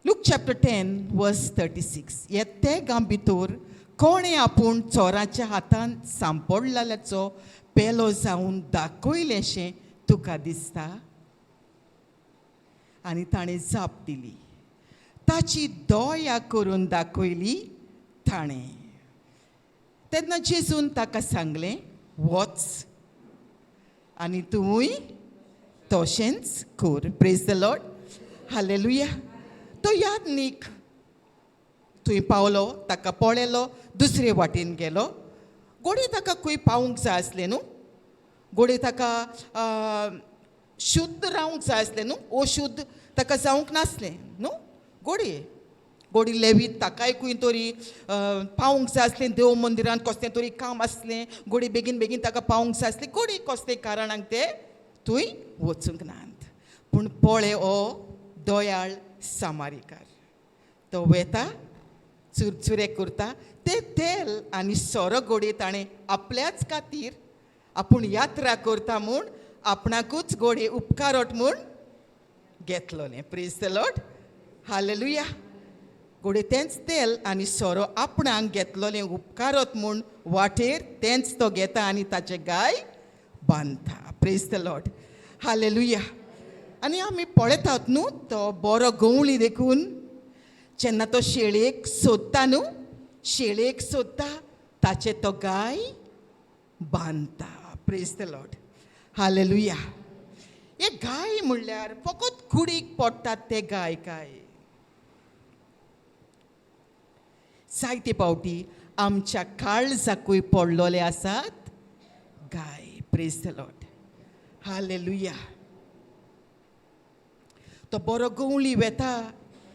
[SPEAKER 6] Look chapter 10 वर्स 36. हे तेगां भितर कोणें आपूण चोराच्या हातान सांपडलेल्याचो पेलो जावन दाखयलेशें तुका दिसता? आनी ताणें जाप दिली, ताची दोया करून दाखयली ताणें. तेन्ना जेजून ताका सांगलें, वच आनी तूंय तशेंच कर. Praise the Lord, hallelujah. तो यादनीक थंय पावलो, ताका पळयलो, दुसरे वाटेन गेलो. घोडे ताका खंय पावूंक जाय आसलें न्हू, घोडे ताका शुद्ध रावंक जाय आसलें न्हू, अशुद्ध ताका जावंक नासलें न्हू. घोडी लेवीत ताकाय खंय तरी पावूंक जाय आसलें, देव मंदिरांत कसलें तरी काम आसलें, घोडी बेगीन ताका पावूंक जाय आसलें. घोडी कसलें कारणांक ते थंय वचूंक नात. पूण पळय हो दोयाळ सामारिकार तो वेता चुरचुरे करता ते तेल आनी सोरो गोडे ताणें आपल्याच खातीर आपूण यात्रा करता म्हूण आपणाकूच गोडे उपकारट म्हूण घेतलोलें. Praise the Lord. हालेलुया. गोडे तेंच तेल आनी सोरो आपणाक घेतलोलें उपकारत म्हूण वाटेर तेंच तो घेता आनी ताचे गाय बांदता. Praise the Lord. हालेलुया. आनी आमी पळयतात न्हू तो बरो गवळी देखून जेन्ना तो शेळयेक सोदता न्हू शेळयेक सोदता ताचे तो गाय बांदता. Praise the Lord. हालेलुया. हे गाय म्हणल्यार फकत कुडीक पडटात ते गाय काय जायते पावटी आमच्या काळजाकूय पडलोले आसात गाय. Praise the Lord. हालेलुया. तो बरो गवळी वेता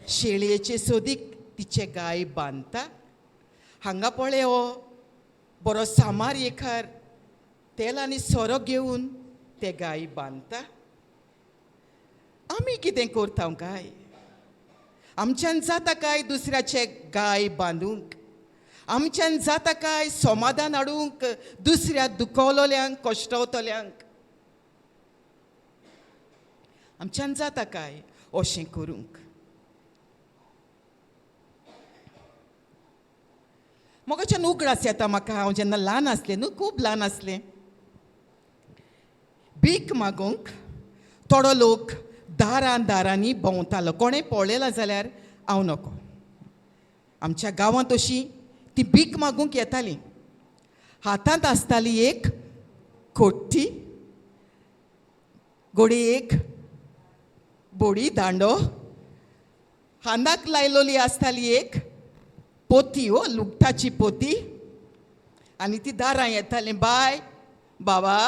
[SPEAKER 6] शेळयेचे सोदीक तिचे गाय बांदता. हांगा पळय हो बरो सामारिकार तेल आनी सोरो घेवन ते गाय बांदता. आमी कितें करता काय आमच्यान जाता काय दुसऱ्याचे गाय बांदूंक आमच्यान जाता काय समाधान हाडूंक दुसऱ्या दुखवलोल्यांक कश्टवतल्यांक आमच्यान जाता काय अशें करूंक. मोगाच्यान उगडास येता म्हाका हांव जेन्ना ल्हान आसलें न्हू खूब ल्हान आसलें भीक मागूंक थोडो लोक दारांनी भोंवतालो. कोणें पळयला जाल्यार हांव नको. आमच्या गांवांत अशी ती भीक मागूंक येताली. हातांत आसताली एक खोट्टी गोडी एक बोडी दांडो हांदाक लायलोली आसताली एक पोती हो लुगटाची पोती आनी ती दारां येतालीं. बाय बाबा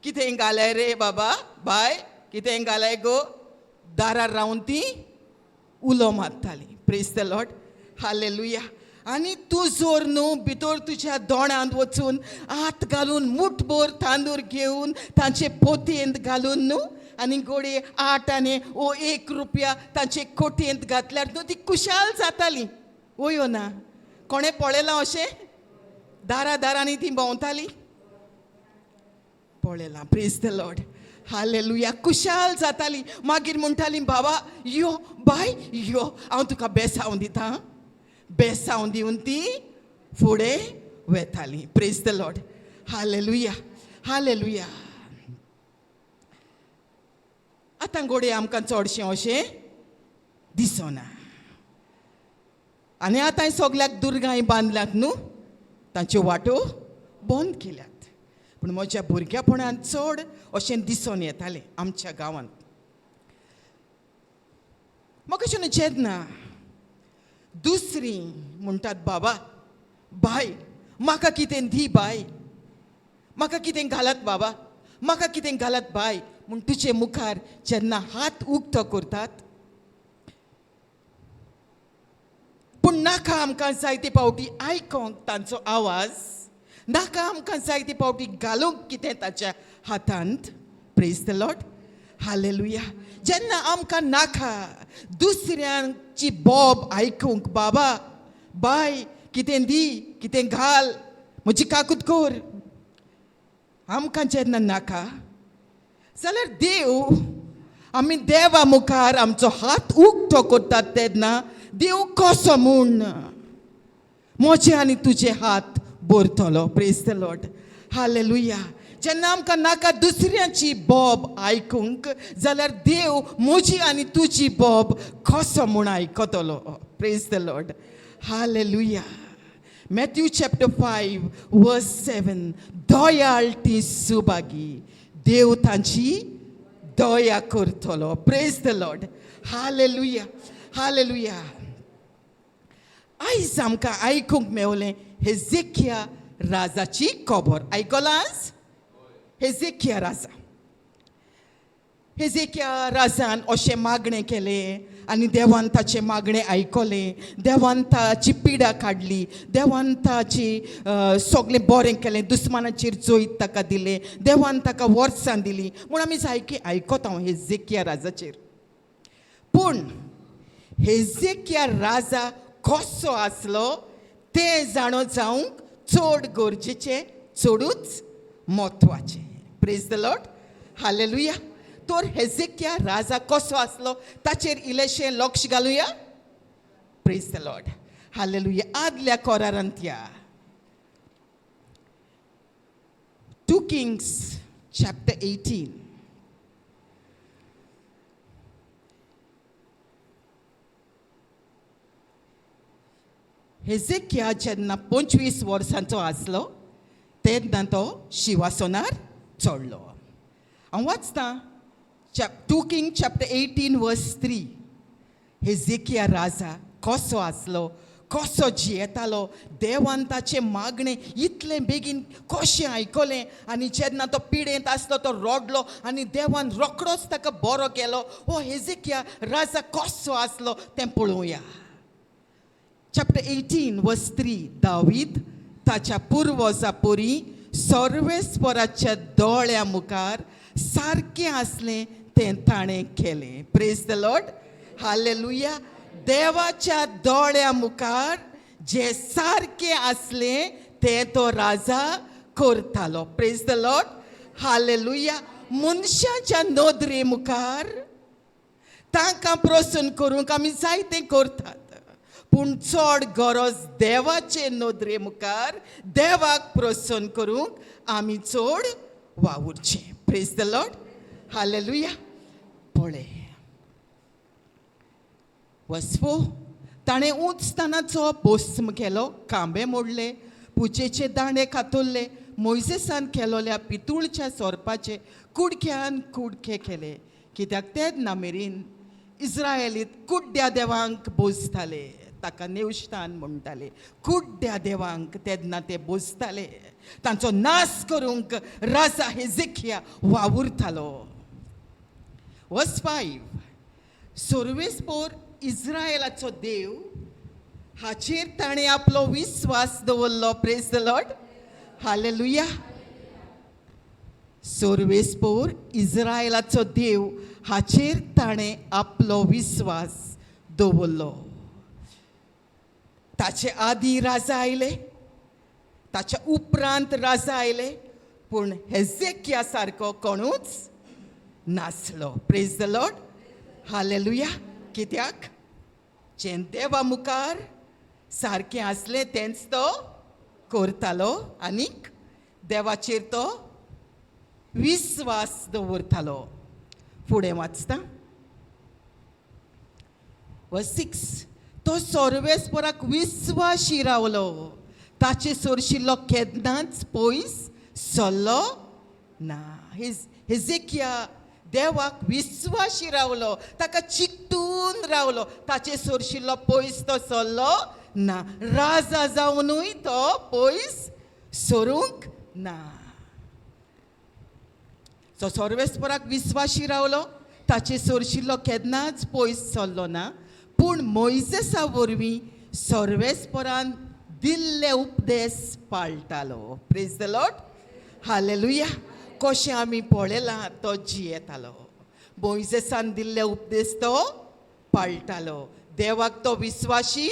[SPEAKER 6] कितें घालाय रे बाबा बाय कितें घालाय गो. दारार रावन ती उलो मारताली. Praise the Lord. हालेलुया. आनी तूं जोर न्हू भितर तुज्या दोणांत वचून हात घालून मुठभर तांदूळ घेवन तांचे पोतयेंत घालून न्हू आनी गोडे 8 आनी 1 रुपया तांचे कोटयेंत घातल्यार न्हू ती खुशाल जाताली. वयो ना कोणें पळयलां अशें दारांनी ती भोंवताली पळयलां. Praise the Lord. हालेलुया. खुशाल जाताली. मागीर म्हणटाली बाबा यो बाय यो हांव तुका बेसांव दितां. बेसांव दिवन ती फुडें वेताली. Praise the Lord. Hallelujah. Hallelujah. आतां गोडे आमकां चडशें अशें दिसना आनी आतां सगल्याक दुर्गांय बांदल्यात न्हू तांच्यो वाटो बंद केल्यात. पूण म्हज्या भुरगेपणांत चड अशें दिसून येतालें आमच्या गांवांत. म्हाका अशें जेन्ना दुसरी म्हणटात बाबा बाय म्हाका कितें दी बाय म्हाका कितें घालत बाबा म्हाका कितें घालत बाय म्हूण तुजे मुखार जेन्ना हात उक्तो करतात पूण नाका आमकां जायते पावटी आयकोंक तांचो आवाज नाका आमकां जायते पावटी घालूंक कितें ताच्या हातांत. Praise the Lord. हालेलुया. जेन्ना आमकां नाका दुसऱ्यांची बोब आयकूंक बाबा बाय कितें दी कितें घाल म्हजी काकूट कर आमकां जेन्ना नाका जाल्यार देव आमी देवा मुखार आमचो हात उक्तो करतात तेन्ना देव कसो म्हूण म्हजे आनी तुजे हात भरतलो. Praise the Lord. हालेलुया. जेन्ना आमकां नाका दुसऱ्यांची बोब आयकूंक जाल्यार देव म्हजी आनी तुजी बोब कसो म्हूण आयकतलो. Praise the Lord. Hallelujah. Matthew chapter 5 verse 7 दयाळटी सुभागी देव तांची दया करतलो. Praise the Lord. Hallelujah. Hallelujah. आयज आमकां आयकूंक मेवलें हेजेकिया राजाची खबर. आयकलां आज हेजेकिया राजा. हेजेकिया राजान अशें मागणें केलें आनी देवान ताचें मागणें आयकलें. देवान ताची पिडा काडली. देवान ताची सगळें बरें केलें. दुस्मानाचेर जैत ताका दिलें. देवान ताका वर्सां दिलीं म्हूण आमी जायके आयकता हेजेकिया राजाचेर. पूण हेजेकिया राजा कसो आसलो तें जाणो जावंक चड गरजेचें, चडूच म्हत्वाचें. Praise the Lord. हालेलुया. तर हेजेकिया राजा कसो आसलो ताचेर इल्लेशें लक्ष घालुया. Praise the Lord. हालेलुया. आदल्या कोरारांत या 2 Kings chapter 18. हेजेकिया जेन्ना 25 वर्सांचो आसलो तेन्ना तो शिवासनार चडलो. हांव वाचतां 2 Kings chapter 18 verse 3. हेजेकिया राजा कसो आसलो, कसो जियेतालो, देवान ताचें मागणें इतलें बेगीन कशें आयकलें आनी जेन्ना तो पिडेंत आसलो तो रडलो आनी देवान रोखडोच ताका बरो केलो. हो हेजेकिया राजा कसो आसलो तें पळोवया. Chapter 18 verse 3. दावीद ताच्या पुर्वजां परी सर्वेस्पराच्या दोळ्या मुखार सारकें आसलें तें ताणें केलें. Praise the Lord. हालेलुया. देवाच्या दोळ्या मुखार जे सारकें आसलें तें तो राजा करतालो. Praise the Lord. हालेलुया. मनशाच्या नदरे मुखार तांकां प्रसन्न करूंक आमी जायतें करतात, पूण चड गरज देवाचे नदरे मुखार देवाक प्रसन्न करूंक आमी चड वावुरचें. Praise the Lord. हालेलुया. पळय वस्पो ताणें उंचतानाचो भस्म केलो, खांबे मोडले, पुजेचे दांडे कातरले, मोइसेसान केलोल्या पितूळच्या सोरपाचे कुडक्यान कुडके केले. कित्याक तेन्ना मेरेन इस्रायलीत कुड्ड्या देवांक बोजताले. ताका नेवस्तान म्हणटाले. कुड्ड्या देवांक तेन्ना ते बोजताले. तांचो नाश करूंक राजा हेजेकिया वावुरतालो. वर्स 5. सर्वेस्पोर इस्रायलाचो देव हाचेर ताणें आपलो विस्वास दवरलो. Praise the Lord. हालेलुया. सर्वेस्पोर इस्रायलाचो देव हाचेर ताणें आपलो विस्वास दवरलो. ताचे आदी राजा आयले, ताच्या उपरांत राजा आयले, पूण हेजेकिया सारको कोणूच नासलो. Praise the Lord. हालेलुया. कित्याक जें देवा मुखार सारकें आसलें तेंच तो करतालो आनीक देवाचेर तो विस्वास दवरतालो. फुडें वाचता. वर्स 6. तो सर्वेस्पराक विस्वाशी रावलो, ताचे सोरशिल्लो केन्नाच पयस सरलो ना. हेजेकिया देवाक विस्वाशी रावलो, ताका चिकटून रावलो, ताचे सोरशिल्लो पयस तो सरलो ना. राजा जावनूय तो पयस सरूंक ना. तो सर्वेस्पराक विस्वाशी रावलो, ताचे सोरशिल्लो केन्नाच पयस सरलो ना. पूण मोइसेसा वरवीं सर्वेस्परान दिल्ले उपदेश पाळटालो. Praise the Lord. हालेलुया. कशें आमी पळयलां तो जियेतालो. मोइसेसान दिल्ले उपदेश तो पाळटालो. देवाक तो विस्वाशी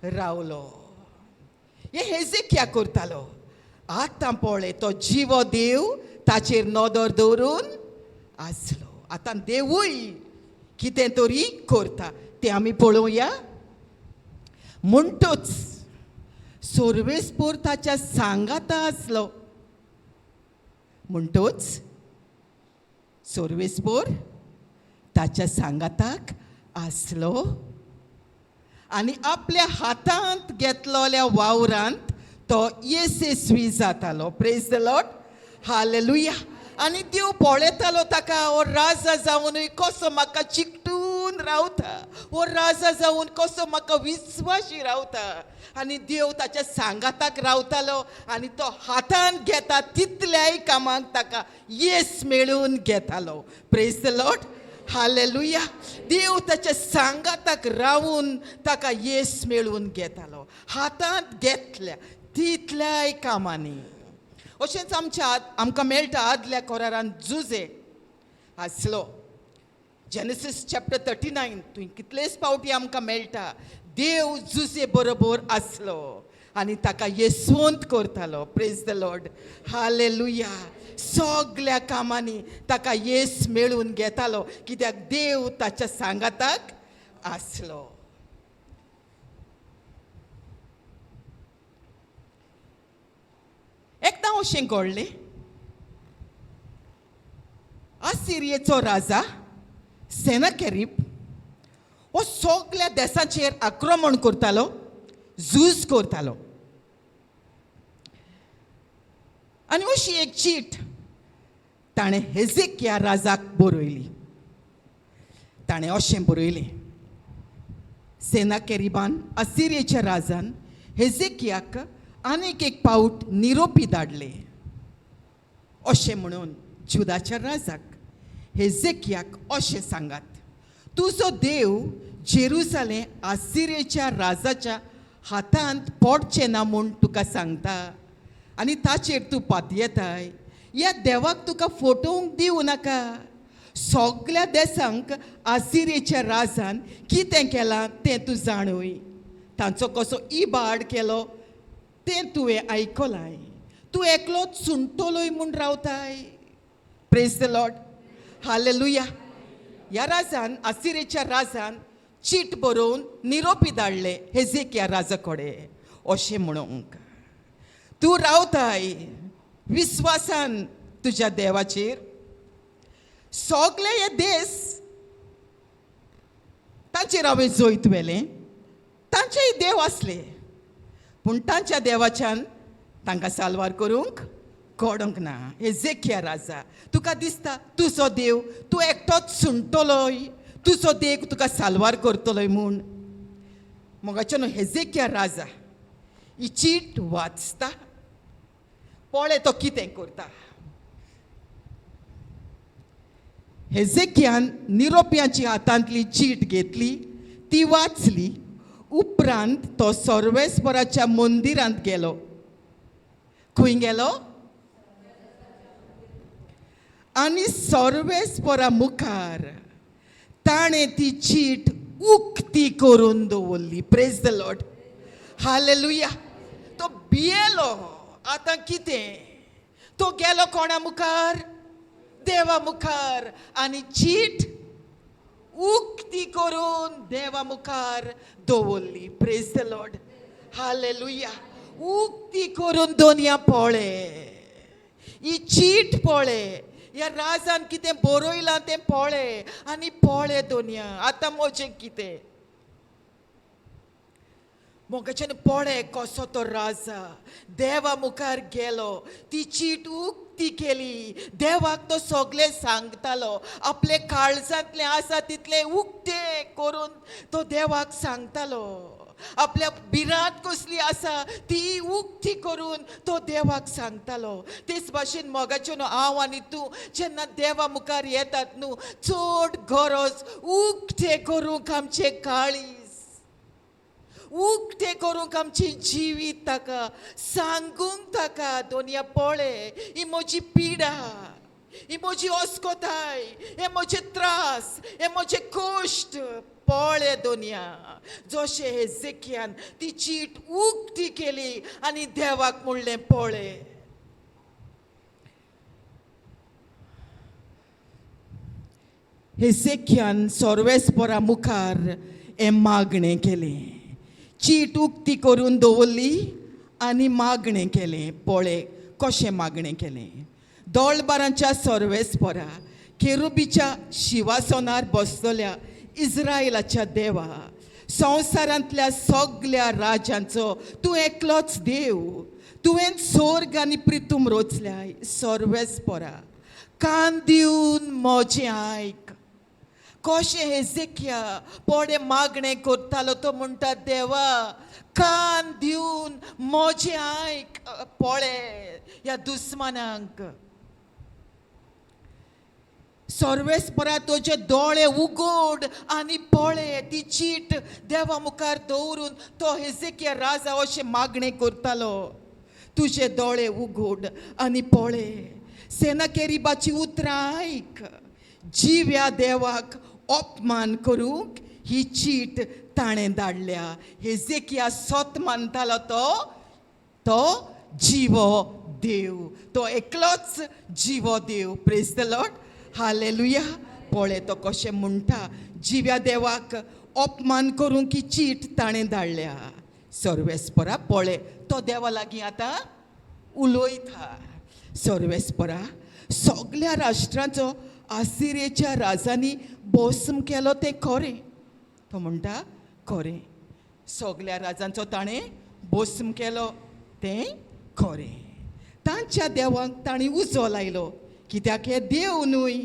[SPEAKER 6] रावलो. हे हेजेकिया करतालो. आतां पळय तो जिवो देव ताचेर नदर दवरून आसलो. आतां देवूय कितें तरी करता तें आमी पळोवया. म्हणटूच सर्वेस्पोर ताच्या सांगाता आसलो. म्हणटूच सर्वेस्पोर ताच्या सांगाताक आसलो आनी आपल्या हातांत घेतलोल्या वावरांत तो येसस्वी जातालो. Praise the Lord. हालेलुया. आनी देव पळयतालो ताका, हो राजा जावनूय कसो म्हाका चिकटून रावता वो राजा जावन कसो म्हाका विस्वाशी रावता आनी देव ताच्या सांगाताक रावतालो आनी तो हातान घेता तितल्याय कामाक ताका येस मेळून घेतालो. Praise the Lord. हालेलुया. देव ताच्या सांगाताक रावून ताका येस मेळून घेतालो हातांत घेतल्या तितल्याय कामांनी. अशेंच आमकां मेळटा आदल्या कोरारान जुजे आसलो. जेनेसीस चॅप्टर 39 थंय कितलेच फावटी आमकां मेळटा देव जुजे बरोबर आसलो आनी ताका येसवंत करतालो. Praise the Lord. हालेलुया. सगळ्या कामांनी ताका येस मेळून घेतालो कित्याक देव ताच्या सांगाताक आसलो. एकदां अशें घडलें. असिरियेचो राजा सेनाकेरीब हो सगळ्या देशाचेर आक्रमण करतालो, झूज करतालो. आनी अशी एक चीट ताणें हेजेकिया राजाक बरयली. ताणें अशें बरयलें, सेनाकेरीबान असिरियेच्या राजान हेजेकियाक आनीक एक पावट निरोपी धाडले. अशें म्हणून जुदाच्या राजाक हेजेकियाक अशें सांगात, तुजो देव जेरुसालेम असिरियेच्या राजाच्या हातांत पडचें ना म्हूण तुका सांगता आनी ताचेर तूं पातयेताय. ह्या देवाक तुका फटोवंक दिवं नाका. सगळ्या देशांक असिरियेच्या राजान कितें केलां तें तूं जाणय. तांचो कसो इबाड केलो तें तुवें आयकलाय. तूं एकलोच सुंटलोय म्हूण रावताय. Praise the Lord. हालेलुया. ह्या राजान असिरियेच्या राजान चीट बरोवन निरोपी धाडले हेजेकिया राजा कडेन अशें म्हणूंक, तूं रावताय विस्वासान तुज्या देवाचेर. सगळे हे देश तांचेर हांवें जैत वेलें, तांचेय देव आसले पूण तांच्या देवाच्यान तांकां साल्वार करूंक कळोंक ना. हेजेकिया राजा, तुका दिसता तुजो देव तूं एकटोच सुंटलोय, तुजो देव तुका साल्वार करतलोय म्हूण. मोगाच्यान हेजेकिया राजा ही चीट वाचता. पळय तो कितें करता. हेजेकियान निरोप्याची हातांतली चीट घेतली, ती वाचली. उपरांत तो सर्वेस्पराच्या मंदिरांत गेलो. खंय गेलो? आनी सर्वेस्परा मुखार ताणें ती चीट उक्ती करून दवरली. Praise the Lord. हालेलुया. तो भियेलो. आतां कितें? तो गेलो कोणा मुखार? देवा मुखार. आनी चीट उक्ती करून देवा मुखार दवरली. Praise the Lord. हालेलुया. उक्ती करून दोनया पळय. ही चीट पळय. ह्या राजान कितें बरयलां तें पळय आनी पळय दोनया. आतां म्हजें कितें? मोगाच्यान पळय कसो तो राजा देवा मुखार गेलो. ती चीट उक्ती केली. देवाक तो सगळें सांगतालो. आपले काळजांतलें आसा तितलें उक्तें करून तो देवाक सांगतालो. आपल्या बिरांत कसली आसा ती उक्ती करून तो देवाक सांगतालो. तेच भाशेन मोगाच्यान हांव आनी तूं जेन्ना देवा मुखार येतात न्हू, चड गरज उक्तें करूंक आमचें काळीज, उक्तें करूंक आमची जिवीत ताका सांगूंक ताका. दोनया पळय, ही म्हजी पिडा, ही म्हजी अस्कोताय, हे म्हजे त्रास, हे म्हजे कश्ट पळय दोनया. जशें हेजेकियान ती चीट उक्ती केली आनी देवाक म्हणलें पळय. हेजेकियान सर्वेस्परा मुखार हें मागणें केलें. चीट उक्ती करून दवरली आनी मागणें केलें. पळय कशें मागणें केलें. दोळबारांच्या सर्वेस्परा केरुबीच्या शिवासनार बसलेल्या इस्रायलाच्या देवा, संवसारांतल्या सगळ्या राज्यांचो तूं एकलोच देव. तुवें स्वर्ग आनी पृथ्वी रचल्याय. सर्वेस्परा कान दिवन म्हजें आयक. कशें हेजेकिया पोडे मागणें करतालो तो म्हणटा देवा कान दिवन म्हजें आयक पळय ह्या दुस्मानांक सर्वेस्परा तुजे दोळे उगड आनी पळय ती चीट देवा मुखार दवरून तो हेजेकिया राजा अशें मागणें करतालो तुजे दोळे उगड आनी पळय सेनाकेरीबाची उतरां आयक जिव्या देवाक अपमान करूंक ही चीट ताणें धाडल्या हेजेकिया सोत मानतालो तो जिवो देव तो एकलोच जिवो देव प्रेज द लॉर्ड हालेलुया पळय तो कशें म्हणटा जिव्या देवाक अपमान करूंक ही चीट ताणें धाडल्या सर्वेस्परा पळय तो देवा लागीं आतां उलयता सर्वेस्परा सगळ्या राष्ट्रांचो आसिरेच्या राजांनी भस्म केलो तें खरें तो म्हणटा खरें सगळ्या राजांचो ताणें भस्म केलो तें खरें तांच्या देवाक ताणें उजो लायलो कित्याक हे देव न्हय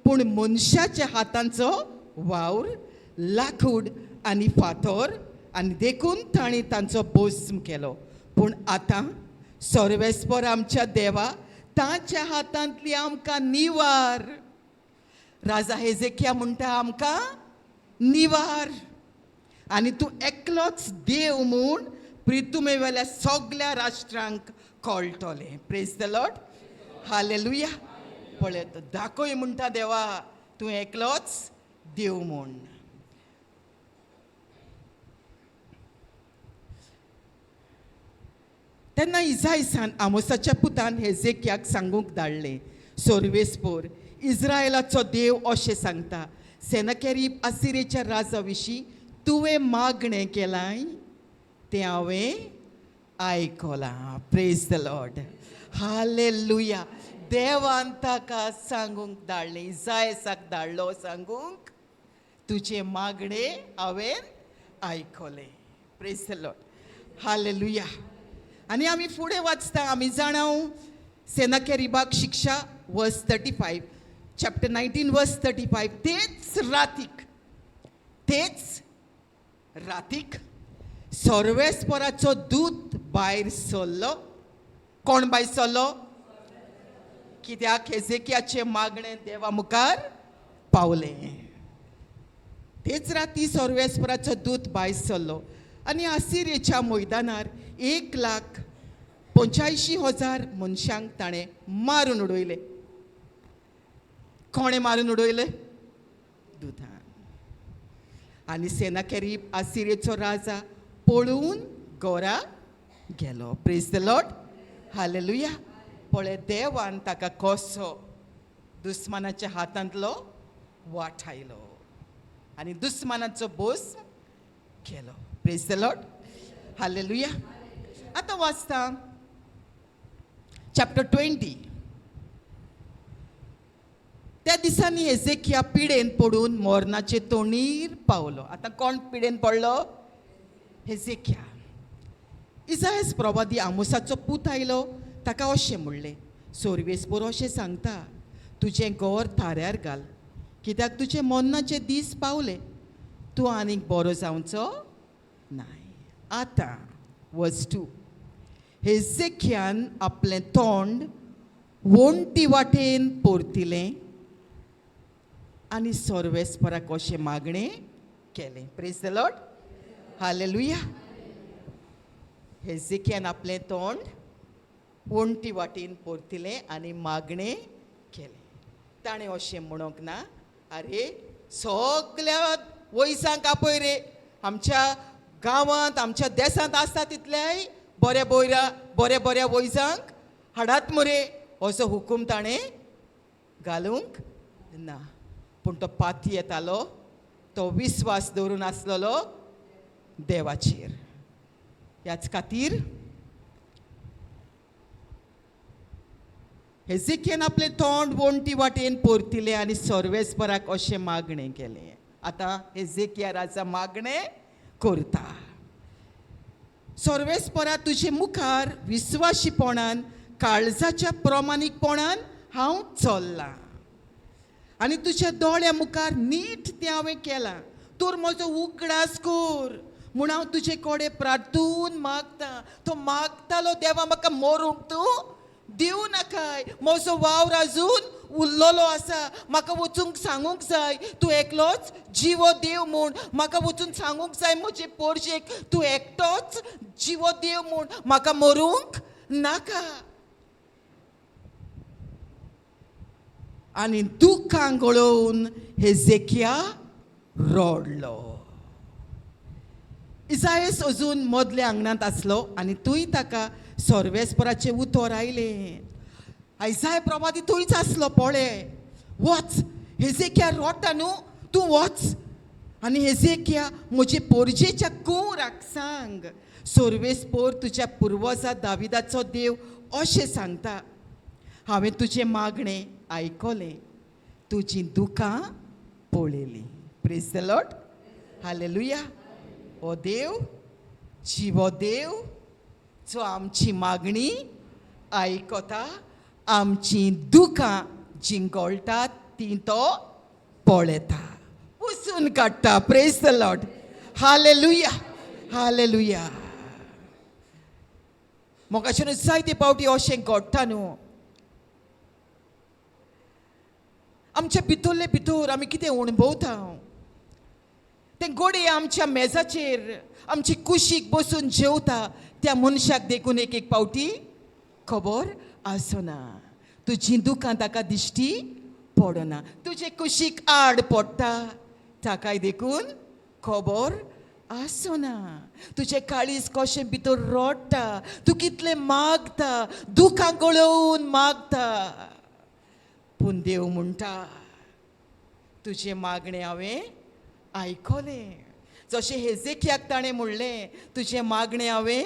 [SPEAKER 6] पूण मनशाच्या हातांचो वावर लाकूड आनी फातर आनी देखून ताणें तांचो भस्म केलो पूण आतां सर्वेस्पर आमच्या देवा तांच्या हातांतली आमकां निवार राजा हेजेकिया म्हणटा आमकां निवार आनी तूं एकलोच देव म्हूण प्रितुमे वेल्या सगळ्या राष्ट्रांक कळटलें प्रेज द लॉर्ड हालेलुया पळय दाखय म्हणटा देवा तूं एकलोच देव म्हूण तेन्ना इजायसान आमोसाच्या पुतान हेजेकियाक सांगूंक धाडलें सर्वेस्पोर इस्रायलाचो देव अशें सांगता सेनाकेरीब आसिरेच्या राजा विशीं तुवें मागणें केलां तें हांवें आयकलां प्रेज द लॉर्ड हालेलुया देवान ताका सांगूंक धाडलें इजायसाक धाडलो सांगूंक तुजें मागणें हांवें आयकलें प्रेज द लॉर्ड हालेलुया आनी आमी फुडें वाचता आमी जाणाव सेनाकेरीबाक शिक्षा वर्स 35 चॅप्टर 19 वर्स 35 तेच रातीक सर्वेस्पराचो दूत भायर सरलो कोण भायर सरलो कित्याक हेजेकियाचें मागणें देवा मुखार पावलें तेच राती सर्वेस्पराचो दूत भायर सरलो आनी आसिरेच्या मैदानार 1,85,000 मनशांक ताणें मारून उडयले कोणें मारून उडयले दुतान आनी सेनाकेरीब आसिरेचो राजा पळून घरा गेलो प्रेज द लॉर्ड हालेलुया पळय देवान ताका कसो दुस्मानाच्या हातांतलो वाठायलो आनी दुस्मानाचो भस्म केलो प्रेज द लॉर्ड हालेलुया आतां वाचता चॅप्टर 20 त्या दिसांनी हेजेकिया पिडेन पडून मरणाचे तोंडीर पावलो आतां कोण पिडेन पडलो हेजेकिया इजायास प्रवादी आमोसाचो पूत आयलो ताका अशें म्हणलें सोर्वेस्पोर अशें सांगता तुजें घर थाऱ्यार घाल कित्याक तुजें मरणाचे दीस पावले तूं आनीक बरो जावचो नाय आतां वर्स 2 हेजेकियान आपलें तोंड वणटी वाटेन परतिलें आनी सर्वेस्पराक अशें मागणें केलें प्रेज द लॉर्ड हालेलुया हेजेकियान आपलें तोंड वणटी वाटेन परतिलें आनी मागणें केलें ताणें अशें म्हणोंक ना आरे सगळ्या वयसांक आपय रे आमच्या गांवांत आमच्या देशांत आसता तितल्याय बऱ्या वयसांक हाडात मरे असो हुकूम ताणें घालूंक ना पूण तो पाती येतालो तो विस्वास दवरून आसलेलो देवाचेर ह्याच खातीर हेजेकियान आपलें तोंड वणटी वाटेन परतिलें आनी सर्वेस्पराक अशें मागणें केलें आतां हेजेकिया राजा मागणें करता सर्वेस्परा तुजे मुखार विस्वाशीपणान काळजाच्या प्रमाणीकपणान हांव चल्लां आनी तुज्या दोळ्या मुखार नीट तें हांवें केलां. तूं म्हजो उगडास कोर म्हूण हांव तुजे कडेन प्रार्थून मागतां. तो मागतालो देवा म्हाका मरूंक तूं दिवं नाकाय. म्हजो वावर आजून उरलेलो आसा. म्हाका वचूंक सांगूंक जाय तूं एकलोच जिवो देव म्हूण. म्हाका वचून सांगूंक जाय म्हजे पोरशेक तूं एकटोच जिवो देव म्हूण. म्हाका मरूंक नाका. आनी दुखां गळोवन हेजेकिया रडलो. इसायस अजून मदल्या आंगणांत आसलो आनी थंय ताका सर्वेस्पराचें उतर आयलें. आयसाय प्रवादी थंयच आसलो. पळय, वच, हेजेकिया रडटा न्हू, तूं वच आनी हेजेकिया म्हजे पोरजेच्या कुंवराक सांग, सर्वेस्पर तुज्या पुर्वजा दाविदाचो देव अशें सांगता, हांवें तुजें मागणें आयकलें, तुजीं दुखां पळयलीं. Praise the Lord. हालेलुया. ओ देव, जिवो देव, जो आमची मागणी आयकता, आमची दुखां जिंगोळटात ती तो पळयता, पुसून काडटा. Praise the Lord. Hallelujah. Hallelujah. मोगाच्यान जायते पावटी अशें घडटा न्हू. आमच्या भितरले भितर आमी कितें अणभवता तें गोडे आमच्या मेजाचेर आमची कुशीक बसून जेवता त्या मनशाक देखून एक एक पावटी खबर आसना. तुजीं दुखां ताका दिश्टी पडना. तुजे कुशीक आड पडटा ताकाय देखून खबर आसना. तुजें काळीज कशें भितर रडटा, तूं कितलें मागता, दुखां गळोवन मागता, पूण देव म्हणटा तुजें मागणें हांवें आयकलें. जशें हेजेकियाक ताणें म्हणलें, तुजें मागणें हांवें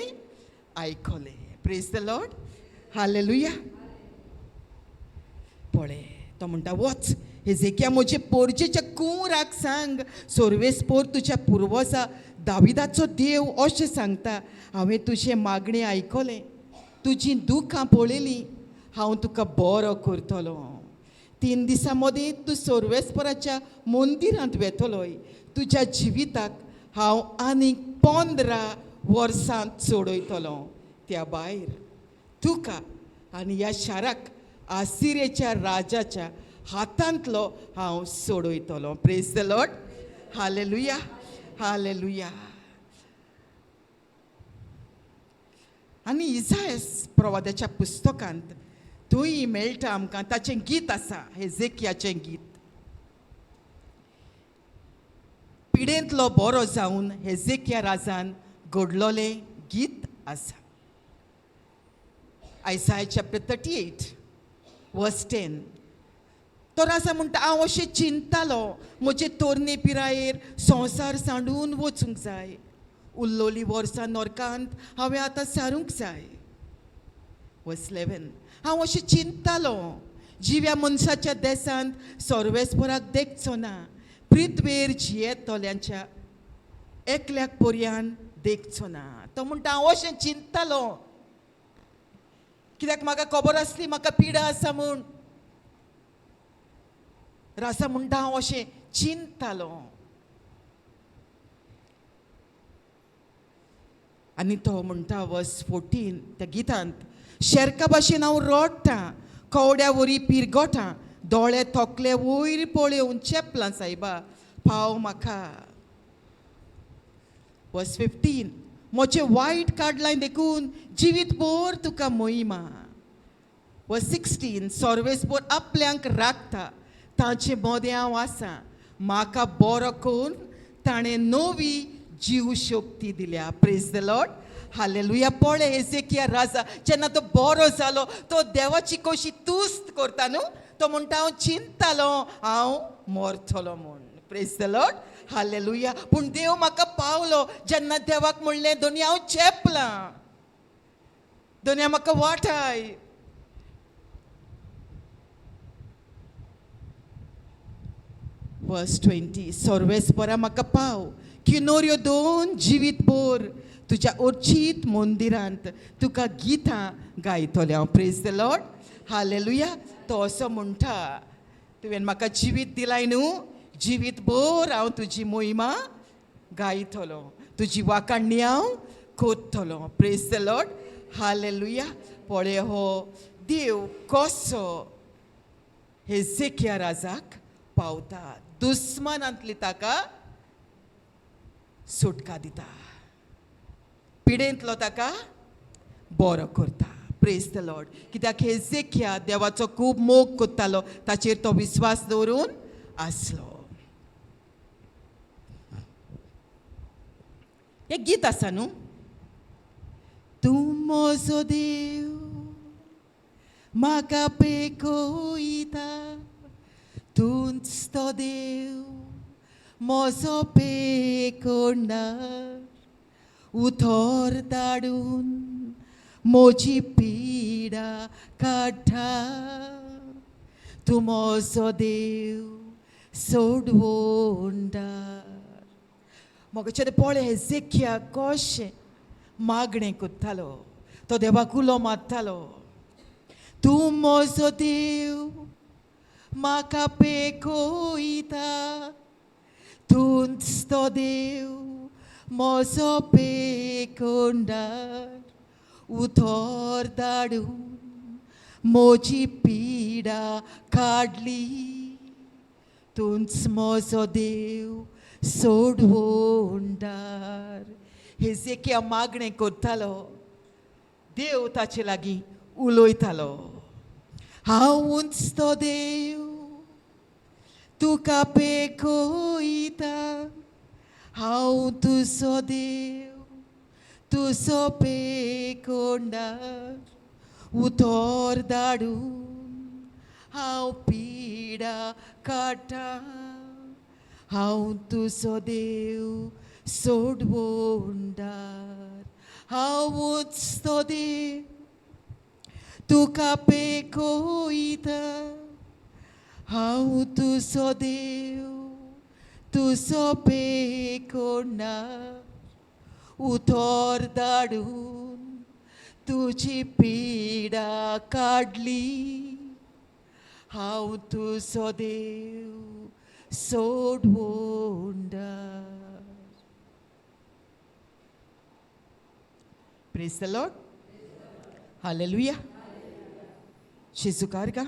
[SPEAKER 6] आयकलें. Praise the Lord. हालेलुया. पळय, तो म्हणटा, वच, हेजेकिया म्हजे पोरजेच्या कुंवराक सांग, सर्वेस्पर तुज्या पुर्वजा दाविदाचो देव अशें सांगता, हांवें तुजें मागणें आयकलें, तुजीं दुखां पळयलीं, हांव तुका बरो करतलो. 3 दिसां मदीं तूं सर्वेस्पराच्या मंदिरांत वेतलोय. तुज्या जिविताक हांव आनीक 15 वर्सां चडयतलो. त्या भायर तुका आनी ह्या शाराक आसिरेच्या राजाच्या हातांतलो हांव सोडयतलो. Praise the Lord. Hallelujah. Hallelujah. आनी इसायास प्रवाद्याच्या पुस्तकांत थंय मेळटा आमकां ताचें गीत आसा, हेजेकियाचें गीत. पिडेंतलो बरो जावन हेजेकिया राजान घडलोलें गीत आसा. आयसाया चॅप्टर 38 वर्स 10. तो राजा म्हणटा, हांव अशें चिंततालो, म्हजे तोरणे पिरायेर संवसार सांडून वचूंक जाय. उरलोलीं वर्सां नरकांत हांवें आतां सारूंक जाय. वर्स 11. हांव अशें चिंततालो, जिव्या मनशाच्या देसांत सर्वेस्पराक देखचो ना, पृथ्वेर जियेतोल्यांच्या एकल्याक पर्यान देखचो ना. तो म्हणटा, हांव अशें चिंततालो, कित्याक म्हाका खबर आसली म्हाका पिडा आसा म्हूण. राजा म्हणटा, हांव अशें चिंततालो. आनी तो म्हणटा वर्स 14 त्या गितांत, शेरका भाशेन हांव रडटां, कवड्या वरी पिरगोटां, दोळे थोकले वयर पळोवन चेपलां सायबा, पाव म्हाका. वर्स 15. म्हजें वायट काडलां देखून जिवीतभर तुका मोहिमा. वर्स 16. सर्वेस्पर आपल्यांक राखता, ताचे मदें हांव आसां, म्हाका बरो करून ताणें नवी जीव शक्ती दिल्या. Praise the Lord. हालेलुया. पळय, हेजेकिया राजा जेन्ना तो बरो जालो, तो देवाची कशी तुस्त करता न्हू. तो म्हणटा, हांव चिंततालो हांव मरतलो म्हूण. Praise the Lord. हालेलुया. पूण देव म्हाका पावलो. जेन्ना देवाक म्हणलें, दोनी हांव चेपलां, दोनी म्हाका वाटाय. वर्स 20. सर्वेस्परा म्हाका पाव, किनोऱ्यो 2 जिवीतभर तुज्या अर्चीत मंदिरांत तुका गितां गायतलें हांव. Praise the Lord. हालेलुया. तो असो म्हणटा, तुवें म्हाका जिवीत दिलाय न्हू, जिवीत भर हांव तुजी मोहिमा गायतलो, तुजी वाखाणणी हांव कोत्तलो. Praise the Lord. हालेलुया. पळय हो देव कसो हेजेकिया राजाक पावता, दुस्मानांतली ताका सुटका दिता, पिडेंतलो ताका बरो करता. Praise the Lord. कित्याक हेजेकिया देवाचो खूब मोग कोत्तालो, ताचेर तो विस्वास दवरून आसलो. एक गीत आसा न्हू, तूं म्हजो देव म्हाका पेकोयता, तूंच तो देव म्हजो पेकोणार, उथोर धाडून म्हजी पिडा काडटा, तूं म्हजो देव सोडवोंडार. मोगाचें पळय हेजेकिया कशें मागणें कोत्तालो, तो देवाक उलो मारतालो. तूं म्हजो देव म्हाका पेकोयता, तूंच तो देव म्हजो पेकोंडार, उथोर धाडून म्हजी पिडा काडली, तूंच म्हजो देव सोडवोंडार. हेजेकिया मागणें करतालो, देव ताचे लागीं उलयतालो. हांवूच तो देव तुका पेकोयता, हांव तुजो देव तुजो पेकोंडार, उथोर धाडून हांव पिडा काडटा, हांव तुजो देव सोडवोंडार. हांवूच तो देव तुका पेकोयता, हांव तुजो देव तुजो पेकोंडार, उथोर धाडून तुजी पिडा काडली, हांव तुजो देव सोडवोंडार. Praise the Lord. Hallelujah. Jesu carga.